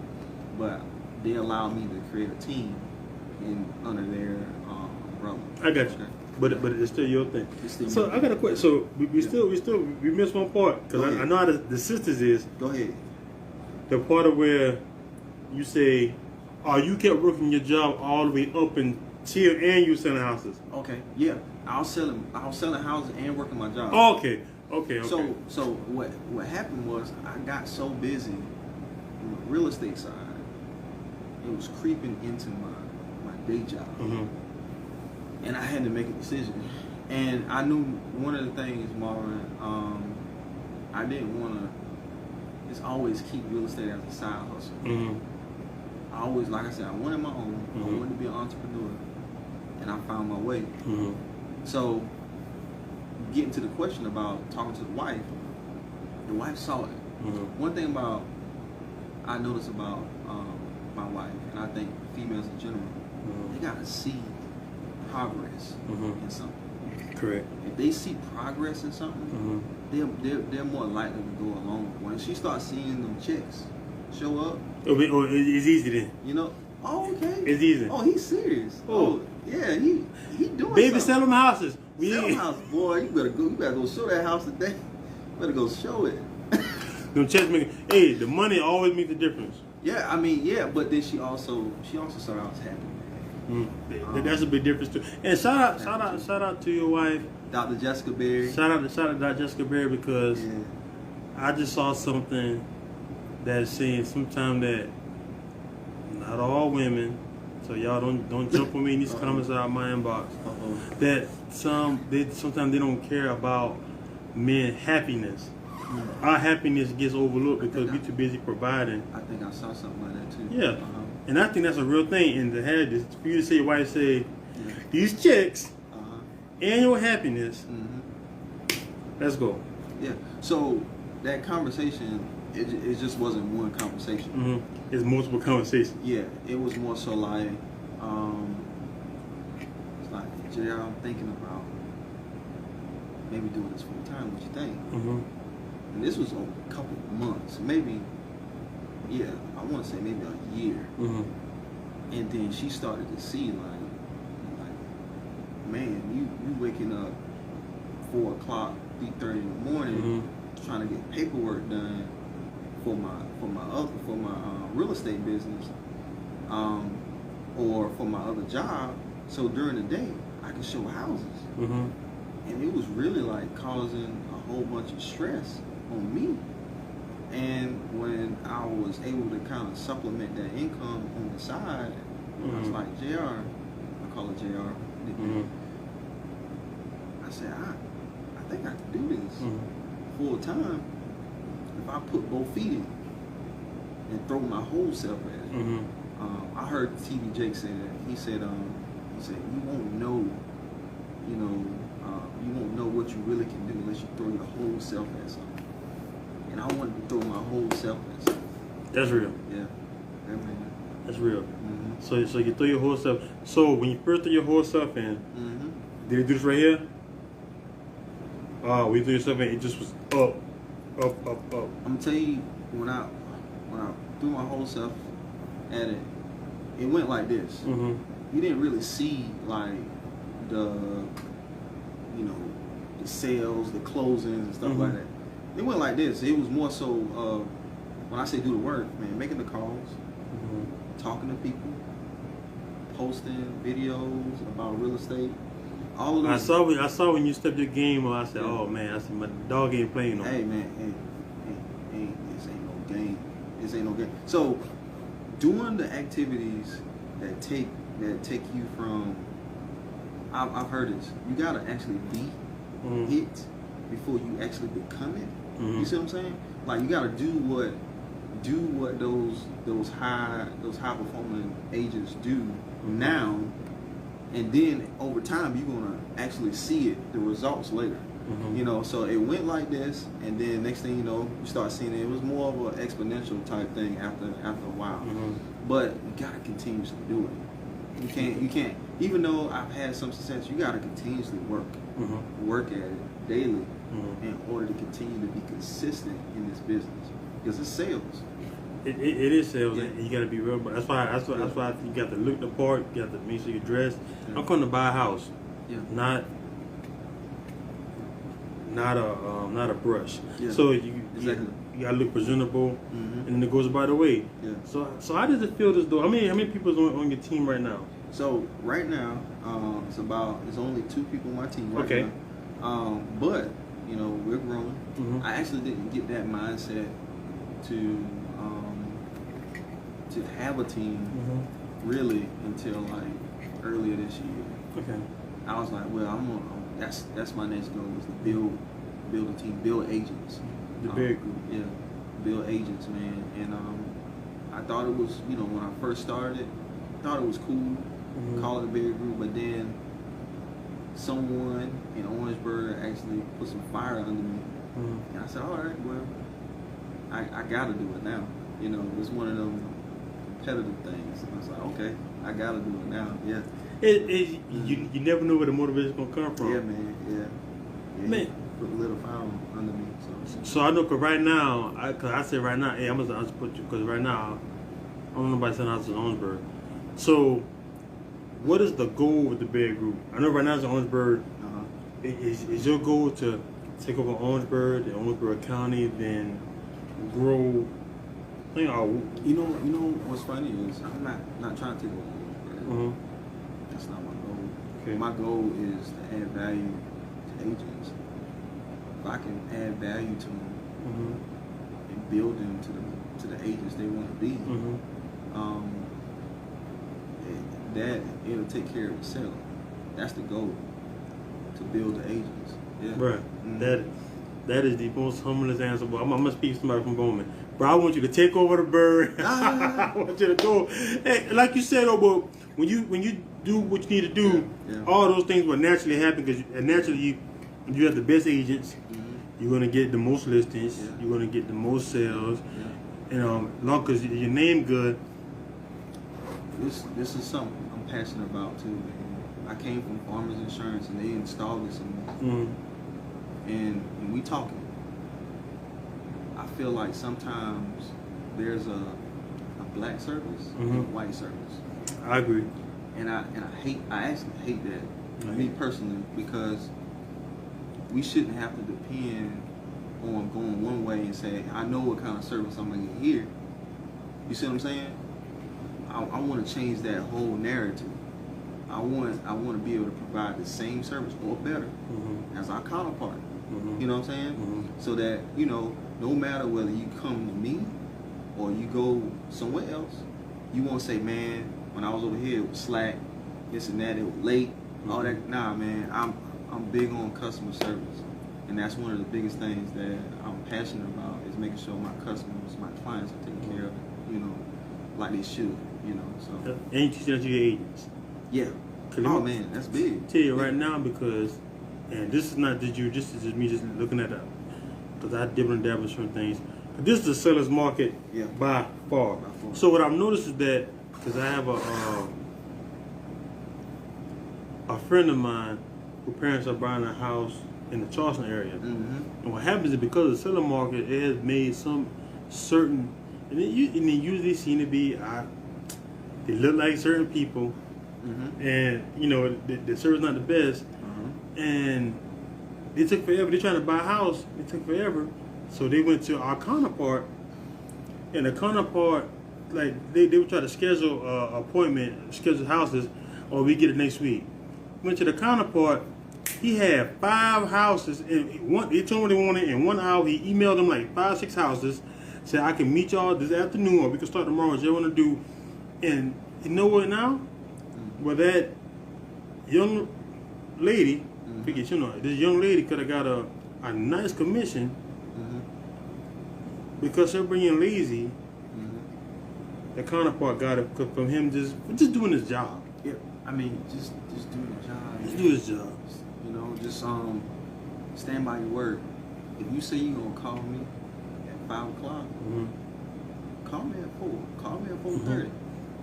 S2: but they allowed me to create a team under their umbrella.
S1: I got you.
S2: Okay.
S1: But it's still your thing.
S2: It's still
S1: So
S2: my
S1: I got a question. So we missed one part because
S2: Go ahead.
S1: I know how the sisters is.
S2: Go ahead.
S1: The part of where you say, you kept working your job all the way up until and you selling houses.
S2: Okay. Yeah. I was selling houses and working my job.
S1: Oh, okay.
S2: So what happened was I got so busy on the real estate side, it was creeping into my day job.
S1: Mm-hmm.
S2: And I had to make a decision. And I knew one of the things, Marvin, I didn't want to just always keep real estate as a side hustle.
S1: Mm-hmm.
S2: I always, like I said, I wanted my own. I wanted to be an entrepreneur. And I found my way.
S1: Mm-hmm.
S2: So, getting to the question about talking to the wife saw it.
S1: Mm-hmm.
S2: One thing I noticed about my wife, and I think females in general, they gotta see progress in something.
S1: Correct.
S2: If they see progress in something, they're more likely to go along. When she starts seeing them chicks show up,
S1: It's easy then.
S2: Oh, okay.
S1: It's easy.
S2: Oh, he's serious.
S1: Oh.
S2: Yeah, he doing
S1: Baby,
S2: something.
S1: sell them houses.
S2: Sell them house, boy. You better go show that house today. You better go show it.
S1: Them checks make. Hey, the money always makes the difference.
S2: Yeah, I mean, yeah, but then she also saw I was happy.
S1: That's a big difference too. And shout out to your wife,
S2: Dr. Jessica Berry.
S1: Shout out to Dr. Jessica Berry, because
S2: Yeah.
S1: I just saw something that is saying sometimes that not all women, so y'all don't jump on me in these comments out of my inbox, that sometimes they don't care about men happiness. Our happiness gets overlooked because we're too busy providing.
S2: I think I saw something like that too.
S1: Yeah. And I think that's a real thing. And to have this, for you to say, your wife say, these chicks and your happiness, let's go.
S2: Yeah. So that conversation, it just wasn't one conversation.
S1: It's multiple conversations.
S2: Yeah. It was more so like, it's like, JR, I'm thinking about maybe doing this full time. What you think? And this was over a couple of months, maybe. Yeah, I want to say maybe a year. And then she started to see like, man, you waking up 4 o'clock, 3:30 in the morning, trying to get paperwork done for my real estate business, or for my other job. So during the day, I can show houses, and it was really like causing a whole bunch of stress on me. And when I was able to kind of supplement that income on the side, I was like, JR, I call it JR, I said, I think I can do this full time, if I put both feet in and throw my whole self at it. I heard TV Jake say that. He said you won't know, you won't know what you really can do unless you throw your whole self at something. And I wanted to throw my whole self at something.
S1: That's real.
S2: Yeah, man.
S1: That's real. So you throw your whole self. So when you first throw your whole self in, did you do this right here? When you threw yourself in, it just was up. I'm
S2: gonna tell you, when I threw my whole self at it, it went like this. You didn't really see like the sales, the closings and stuff like that. It went like this. It was more so when I say do the work, man, making the calls, talking to people, posting videos about real estate. All of those.
S1: I saw when you stepped your game on. I said, oh man, I said my dog ain't playing no more.
S2: Hey man, this ain't no game. This ain't no game. So doing the activities that take you from, I've heard this. You gotta actually be it before you actually become it. You see what I'm saying? Like you gotta do what those high performing agents do now, and then over time you're gonna actually see the results later. So it went like this, and then next thing you know, you start seeing it. It was more of an exponential type thing after a while. But you gotta continuously do it. You can't. Even though I've had some success, you gotta continuously work at it daily in order to continue to be consistent in this business, because it's sales.
S1: It is sales, and you got to be real. But that's why I think you got to look the part. You got to make sure you're dressed. I'm coming to buy a house, not a brush. So you got to look presentable, and then it goes by the way. So how does it feel? How many people is on your team right now?
S2: So right now, it's only 2 people on my team right now. But we're growing. I actually didn't get that mindset to have a team really until like earlier this year. I was like, well, that's my next goal, is to build a team, build agents.
S1: The big group.
S2: Yeah, build agents, man. And I thought it was, when I first started, I thought it was cool, call it a big group, but then someone in Orangeburg actually put some fire under me, and I said, all right, well, I gotta do it now. It was one of them competitive things, and I was like, okay, I gotta do it now. You never know where the motivation is gonna come from.
S1: Yeah,
S2: man.
S1: Man,
S2: put a little fire under me.
S1: So I know, cause right now, I said right now, hey, I'm gonna put you, cause right now, I don't know nobody sent out to Orangeburg. So, what is the goal with the big group? I know right now it's Orangeburg. Is your goal to take over Orangeburg, the Orangeburg County, then grow? You
S2: know what's funny is I'm not trying to take over Orangeburg. That's not my goal. My goal is to add value to agents. If I can add value to them and build them to the agents they want to be, that it'll take care of itself. That's the goal, to build the agents.
S1: Right. That is the most humblest answer. But I'm gonna speak to somebody from Bowman. Bro, I want you to take over the bird. I want you to go. Hey, like you said, but when you do what you need to do, all those things will naturally happen, because naturally you have the best agents. You're gonna get the most listings. You're gonna get the most sales. Long because your name good.
S2: This is something I'm passionate about too, man. I came from Farmers Insurance, and they installed this in me. And we talking. I feel like sometimes there's a black service and a white service.
S1: I agree.
S2: And I actually hate that, me personally, because we shouldn't have to depend on going one way and say, I know what kind of service I'm gonna get here. You see what I'm saying? I want to change that whole narrative. I want to be able to provide the same service or better as our counterpart. You know what I'm saying? So that, no matter whether you come to me or you go somewhere else, you won't say, man, when I was over here, it was slack, this and that, it was late, all that. Nah, man, I'm big on customer service. And that's one of the biggest things that I'm passionate about is making sure my customers, my clients are taken care of, you know, like they should, you know. So.
S1: And you teach that to your agents.
S2: Yeah. Oh man, that's big.
S1: Tell you right now because, and this is not just you, this is just me just looking at it, because I different dabble certain things. This is the seller's market by far. So what I've noticed is that, because I have a friend of mine whose parents are buying a house in the Charleston area. And what happens is because of the seller market, it has made some certain, and they usually seem to be, they look like certain people, and you know the service not the best, and they took forever. They're trying to buy a house. It took forever, so they went to our counterpart, and the counterpart, like they would try to schedule appointment, schedule houses, or we get it next week. Went to the counterpart. He had 5 houses, and one. He told me they wanted in 1 hour. He emailed them like 5, 6 houses. Said I can meet y'all this afternoon, or we can start tomorrow. What you want to do? And you know what now? Well, that young lady, forget, you know, this young lady could have got a nice commission because her being lazy. The counterpart got it from him just doing his job.
S2: Yeah, I mean, just doing the job.
S1: Just do his job.
S2: You know, just stand by your word. If you say you're gonna call me at 5 o'clock, call me at 4. Call me at 4:30.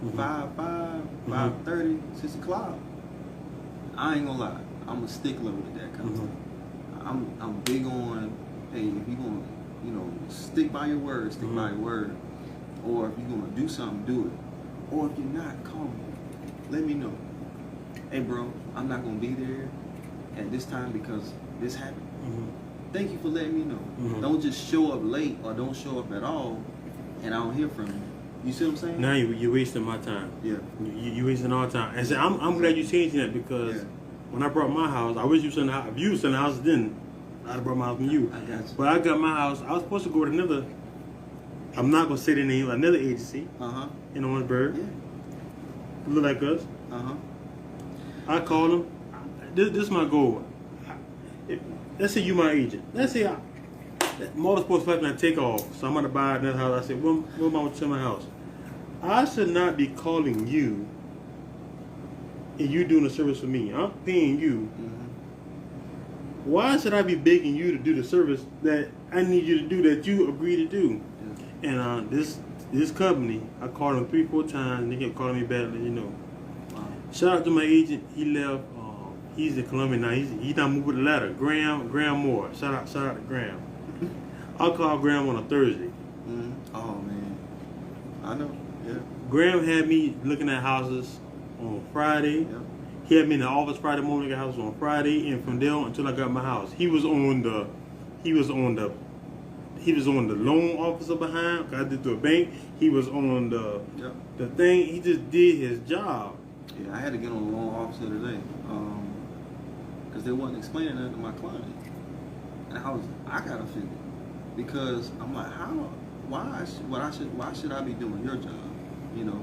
S2: 5:30, 6 o'clock. I ain't gonna lie. I'm a stickler with that kind of stuff. I'm big on, hey, if you gonna, you know, stick by your word, stick by your word. Or if you're gonna do something, do it. Or if you're not, call me. Let me know. Hey bro, I'm not gonna be there at this time because this happened. Thank you for letting me know. Don't just show up late or don't show up at all and I don't hear from you. You see what I'm saying?
S1: Now you're wasting my time.
S2: Yeah.
S1: You're wasting our time. And so I'm glad you're changing that because when I brought my house, I wish you sent the house. If you sent the house then, I'd have brought my house from you.
S2: I got you.
S1: But I got my house. I was supposed to go to another, I'm not going to say the name, another agency in Wilmont.
S2: Yeah.
S1: Look like us. I called them. This is my goal. Let's say you my agent. Let's say Marvinsportsandlife and I take off. So I'm going to buy another house. I said, what am I going to sell my house? I should not be calling you and you doing a service for me. I'm paying you. Why should I be begging you to do the service that I need you to do that you agree to do? And this company, I called him 3-4 times and they kept calling me back, you know. Shout out to my agent. He left. He's in Columbia now. He's not moving the ladder. Graham Moore. Shout out to Graham. I'll call Graham on a Thursday.
S2: Oh man, I know. Yeah.
S1: Graham had me looking at houses on Friday. He had me in the office Friday morning. Got houses on Friday, and from there on until I got my house, he was on the loan officer behind. I did through a bank. He was on the thing. He just did his job.
S2: Yeah, I had to get on the loan officer today because they wasn't explaining that to my client, and I got offended because I'm like, why should I be doing your job, you know?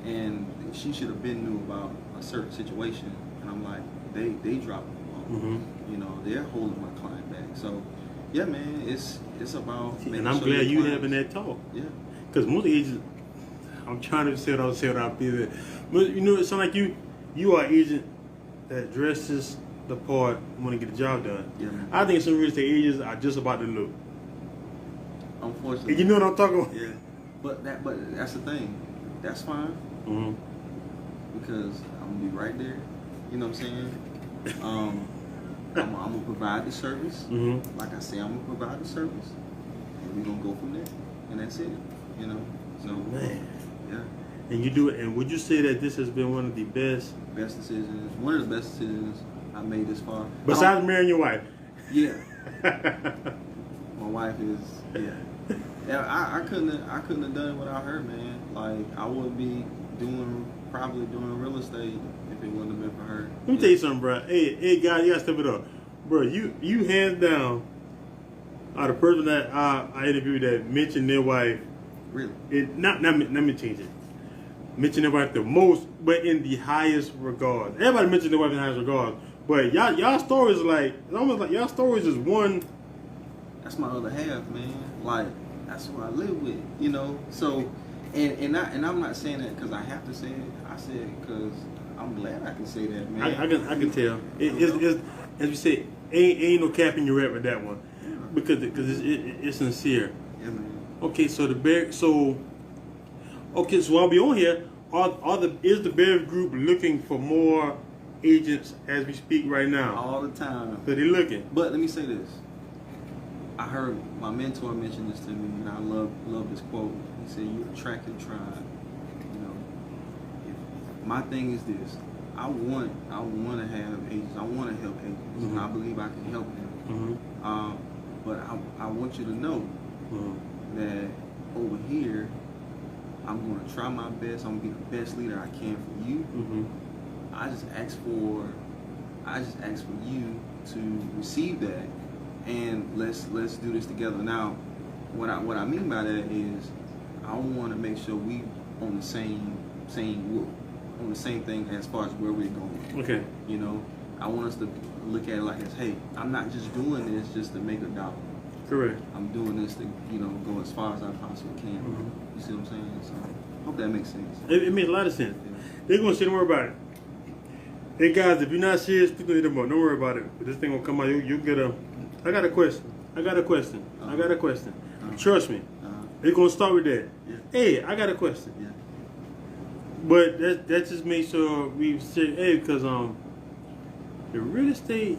S2: And she should have been knew about a certain situation, and I'm like, they dropped the ball, you know, they're holding my client back. So yeah, man, it's about.
S1: And I'm glad you having that talk.
S2: Yeah,
S1: because most agents, I'm trying to say what I feel. But you know, it sounds like you are an agent that dresses the part when to get the job done.
S2: Yeah, man.
S1: I think some real estate agents are just about to look.
S2: Unfortunately.
S1: You know what I'm talking about?
S2: Yeah. But that's the thing. That's fine. Because I'm gonna be right there. You know what I'm saying? I'm gonna provide the service. Like I say, I'm gonna provide the service, and we're gonna go from there. And that's it. You know. So
S1: man.
S2: Yeah.
S1: And you do it. And would you say that this has been one of the best
S2: decisions? One of the best decisions I made this far.
S1: Besides marrying your wife.
S2: Yeah. My wife is Yeah, I couldn't have done it without her, man. Like I would be probably doing real estate if it wouldn't have been for her.
S1: Let me tell you something, bro. Hey, guys, you gotta step it up, bro. You hands down are the person that I interviewed that mentioned their wife.
S2: Really?
S1: Let me change it. Mention their wife the most, but in the highest regard. Everybody mentions their wife in the highest regard, But y'all stories like it's almost like y'all stories is one.
S2: That's my other half, man. Like that's who I live with, you know. So, and I'm not saying that because I have to say it. I say it because I'm glad I can say that, man.
S1: I can tell. It's as you said, ain't no cap in your rap with that one,
S2: Yeah.
S1: because it's sincere.
S2: Yeah, man.
S1: Okay, so so while we on here, is the Berry Group looking for more agents as we speak right now?
S2: All the time.
S1: So they looking.
S2: But let me say this. I heard my mentor mention this to me, and I love this quote. He said, "You attract your tribe." You know, if my thing is this: I want to have agents. I want to help agents, and I believe I can help them. But I want you to know that over here, I'm going to try my best. I'm going to be the best leader I can for you. I just ask for you to receive that, and let's do this together. Now, what I mean by that is, I want to make sure we on the same thing as far as where we're going.
S1: Okay.
S2: You know, I want us to look at it like this. Hey, I'm not just doing this just to make a dollar.
S1: Correct.
S2: I'm doing this to go as far as I possibly can. You see what I'm saying? So, hope that makes sense.
S1: It makes a lot of sense.
S2: Yeah.
S1: They're gonna say, don't worry about it. Hey guys, if you're not serious, please don't hit them up. Don't worry about it. This thing gonna come out. You get a. I got a question. Trust me. They're gonna start with that.
S2: Yeah.
S1: Hey, I got a question.
S2: Yeah.
S1: But that just makes sure we say, hey, because the real estate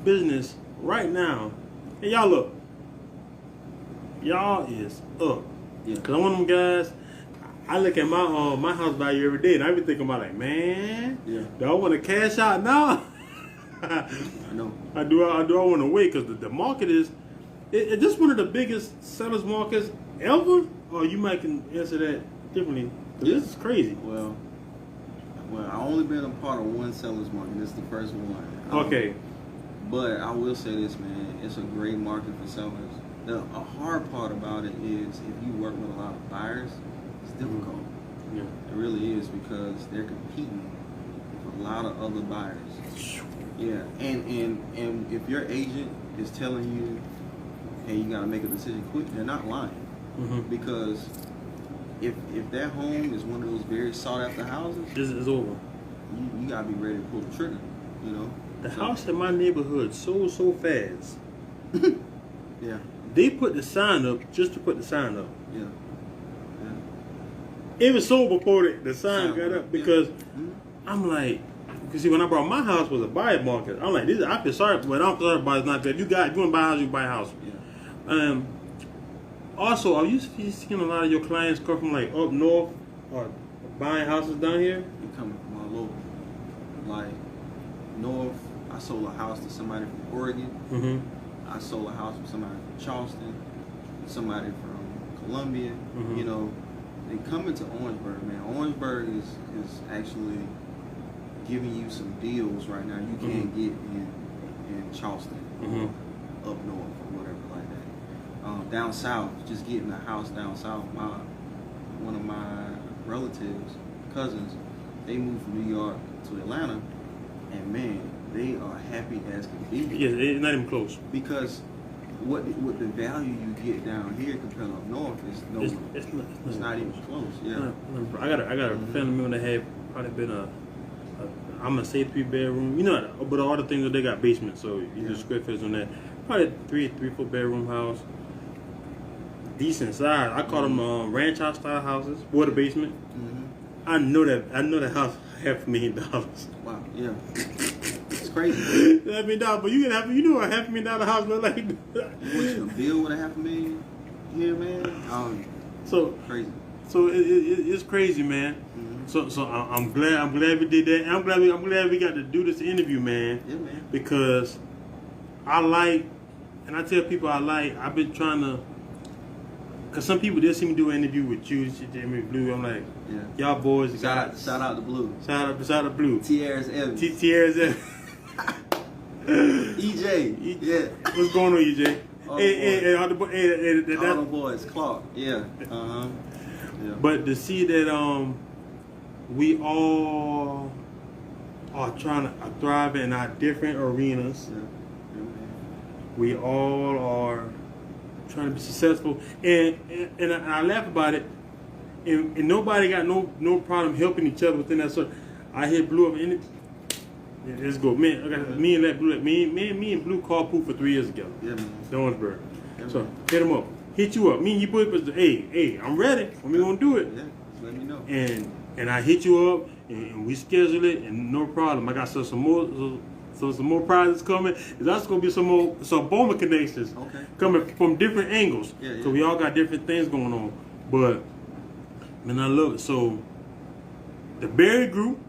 S1: business right now, hey, y'all look, y'all is up.
S2: Yeah.
S1: Cause I'm one of them guys. I look at my house value every day, and I be thinking about like, man, do I want to cash out now?
S2: I know.
S1: Do I want to wait? Cause the market is this one of the biggest sellers markets ever? Or you might can answer that differently.
S2: Yeah.
S1: This is crazy.
S2: Well, I only been a part of one seller's market. This is the first one.
S1: Okay.
S2: But I will say this, man. It's a great market for sellers. A hard part about it is if you work with a lot of buyers, it's difficult.
S1: Yeah.
S2: It really is because they're competing with a lot of other buyers. Yeah. And if your agent is telling you, hey, you got to make a decision quick, they're not lying. Because if that home is one of those very sought after houses,
S1: This is over.
S2: you gotta be ready to pull the trigger. You know.
S1: The house in my neighborhood sold so fast.
S2: Yeah.
S1: They put the sign up just to put the sign up.
S2: Yeah.
S1: It was sold before the sign got up because
S2: Yeah.
S1: I'm like, you see, when I brought my house was a buyer market. I'm like, I feel sorry, but I'm sorry about it's not bad. You want to buy a house, you buy a house.
S2: Yeah.
S1: Also, are you seeing a lot of your clients come from like up north or buying houses down here?
S2: They coming from all over. Like north, I sold a house to somebody from Oregon. I sold a house to somebody from Charleston, somebody from Columbia. You know, they coming to Orangeburg, man. Orangeburg is actually giving you some deals right now you can't get in Charleston, up north or whatever like that. Down south, just getting a house down south. One of my relatives, cousins, they moved from New York to Atlanta, and man, they are happy as can be.
S1: Yeah, it's not even close.
S2: Because what the value you get down here compared to up north is it's not even close. Yeah.
S1: I got a family member that had probably been I'm gonna say 3-bedroom. You know, but all the things that they got basement, so you just square footage on that. Probably 3-4 bedroom house, decent size. I call them ranch house style houses with a basement. I know that house $500,000.
S2: Wow. Yeah. It's crazy.
S1: $500,000, but you know a $500,000 house look like.
S2: You want you to build with $500,000 here, man?
S1: So
S2: crazy.
S1: So it's crazy, man. So I'm glad we did that. And I'm glad we got to do this interview, man.
S2: Yeah, man.
S1: Because and I tell people I've been trying to. Cause some people did see me do an interview with you, Blue. I'm like, y'all boys.
S2: Shout out to Blue.
S1: Shout out Blue.
S2: Tierra's Evans.
S1: Tierra's Evans.
S2: EJ. Yeah.
S1: What's going on, EJ? All
S2: the boys. Clark. Yeah. Yeah.
S1: But to see that we all are thriving in our different arenas.
S2: Yeah. Yeah, man.
S1: We all are trying to be successful, and I laugh about it. And nobody got no problem helping each other within that circle. I hit Blue up in it. Yeah, let's go, man. Okay, me and Blue, me and Blue carpool for 3 years ago.
S2: Yeah, man.
S1: Jonesboro.
S2: Yeah,
S1: So
S2: man.
S1: hit him up, hit you up. Me and you boys was hey, I'm ready. When we gonna do it?
S2: Yeah, just let me know.
S1: And I hit you up, and we schedule it, and no problem. I got some more prizes coming. There's also gonna be some Bowman connections coming from different angles.
S2: Yeah, yeah.
S1: So we all got different things going on. But man, I love it. So the Berry Group,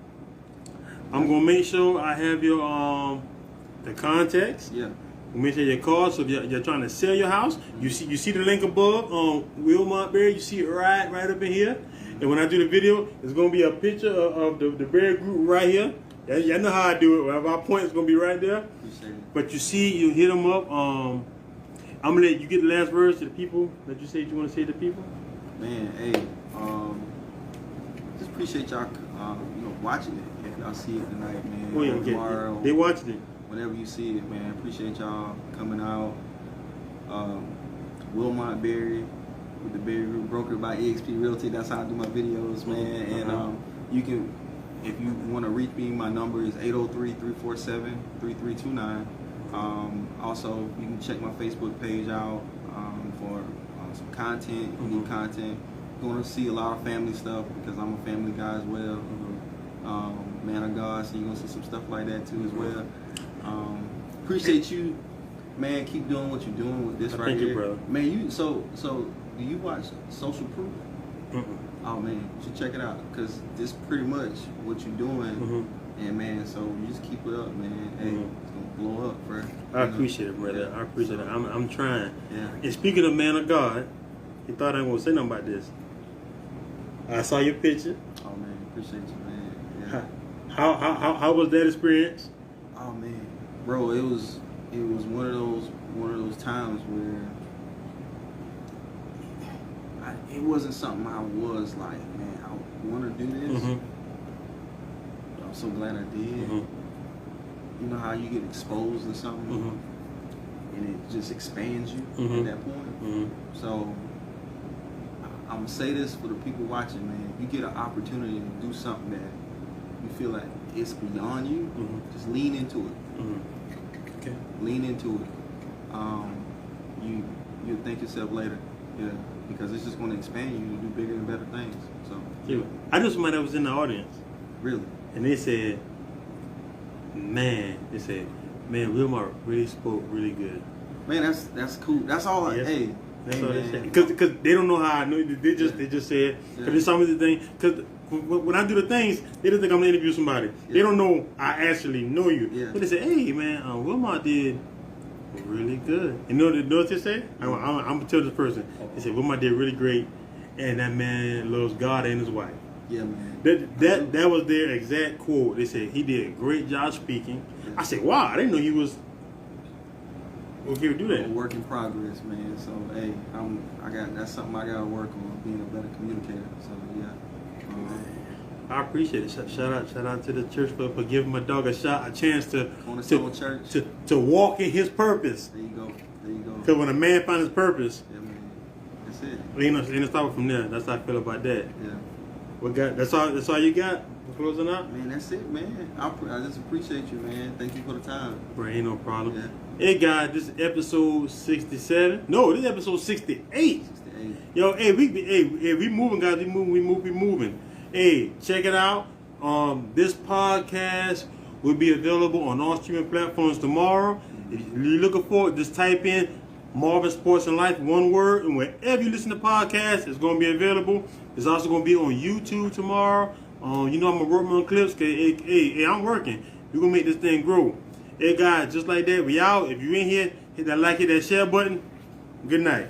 S1: I'm gonna make sure I have your the contacts.
S2: Yeah.
S1: We'll make sure your cards. So if you're trying to sell your house, you see the link above on Wilmont Berry. You see it right up in here. And when I do the video, it's gonna be a picture of the Berry Group right here. Y'all know how I do it. Wherever I point, it's gonna be right there.
S2: Appreciate it.
S1: But you see, you hit them up. I'm gonna let you get the last words to the people that you said you want to say to people.
S2: Man, hey, just appreciate y'all, watching it. If y'all see it tonight, man,
S1: Oh, yeah,
S2: or tomorrow,
S1: they watched it.
S2: whenever you see it, man. Appreciate y'all coming out. Wilmont Berry with the Berry Group, brokered by EXP Realty. That's how I do my videos, man. And you can, if you want to reach me, my number is 803-347-3329. Also, you can check my Facebook page out for some content. If you need content, you're going to see a lot of family stuff because I'm a family guy as well. Man of God, so you're going to see some stuff like that too as well. Appreciate you, man. Keep doing what you're doing with this right
S1: Thank
S2: here.
S1: you, brother.
S2: Man, you so do you watch Social Proof? Oh man, you should check it out because this pretty much what you're doing. And man, so you just keep it up, man. Hey, it's gonna blow up, bro.
S1: I appreciate it, brother. I appreciate it. I'm trying.
S2: Yeah.
S1: And speaking of man of God, you thought I was gonna say nothing about this. I saw your picture.
S2: Oh man, appreciate you, man. Yeah.
S1: How was that experience?
S2: Oh man, bro, it was one of those times where it wasn't something I was like, man, I want to do this. I'm so glad I did. You know how you get exposed to something and it just expands you at that point. So I'm gonna say this for the people watching, man. If you get an opportunity to do something that you feel like it's beyond you, just lean into it.
S1: Okay.
S2: Lean into it. You'll thank yourself later. Yeah, because it's just going to expand you to do bigger and better things. So
S1: Yeah. I knew somebody that was in the audience,
S2: really,
S1: and they said, man, Wilmar really spoke really good.
S2: man, that's cool. That's all.
S1: Yes.
S2: Hey,
S1: That's
S2: hey,
S1: what they
S2: man.
S1: said. Because they don't know how I know. They just said, because they saw me the thing. Because when I do the things, they don't think I'm going to interview somebody. They don't know I actually know you.
S2: Yeah.
S1: But they say, hey, man, Wilmar did really good. You know what they say? I'm going to tell this person. They said, Wilmar did really great, and that man loves God and his wife.
S2: Yeah, man.
S1: That was their exact quote. They said, he did a great job speaking.
S2: Yeah.
S1: I said, wow, I didn't know he was okay to do that.
S2: A work in progress, man. So hey, that's something I gotta work on, being a better communicator. So yeah.
S1: I appreciate it. Shout out to the church for giving my dog a chance to walk in his purpose.
S2: There you go.
S1: Because when a man finds his purpose,
S2: Yeah, man. That's it.
S1: ain't stop from there. That's how I feel about that.
S2: Yeah.
S1: That's all you got? We're closing out?
S2: Man, that's it, man. I just appreciate you, man. Thank you for the time.
S1: Bro, ain't no problem.
S2: Yeah.
S1: Hey guys, this is episode 67. No, this is episode 68.
S2: 68.
S1: Yo, hey, we moving, guys. We moving. Hey, check it out. This podcast will be available on all streaming platforms tomorrow. If you're looking for it, just type in Marvinsportsandlife, one word, and wherever you listen to podcasts, it's going to be available. It's also going to be on YouTube tomorrow. You know I'm going to work on clips. Hey, I'm working. We're going to make this thing grow. Hey, guys, just like that, we out. If you're in here, hit that like, hit that share button. Good night.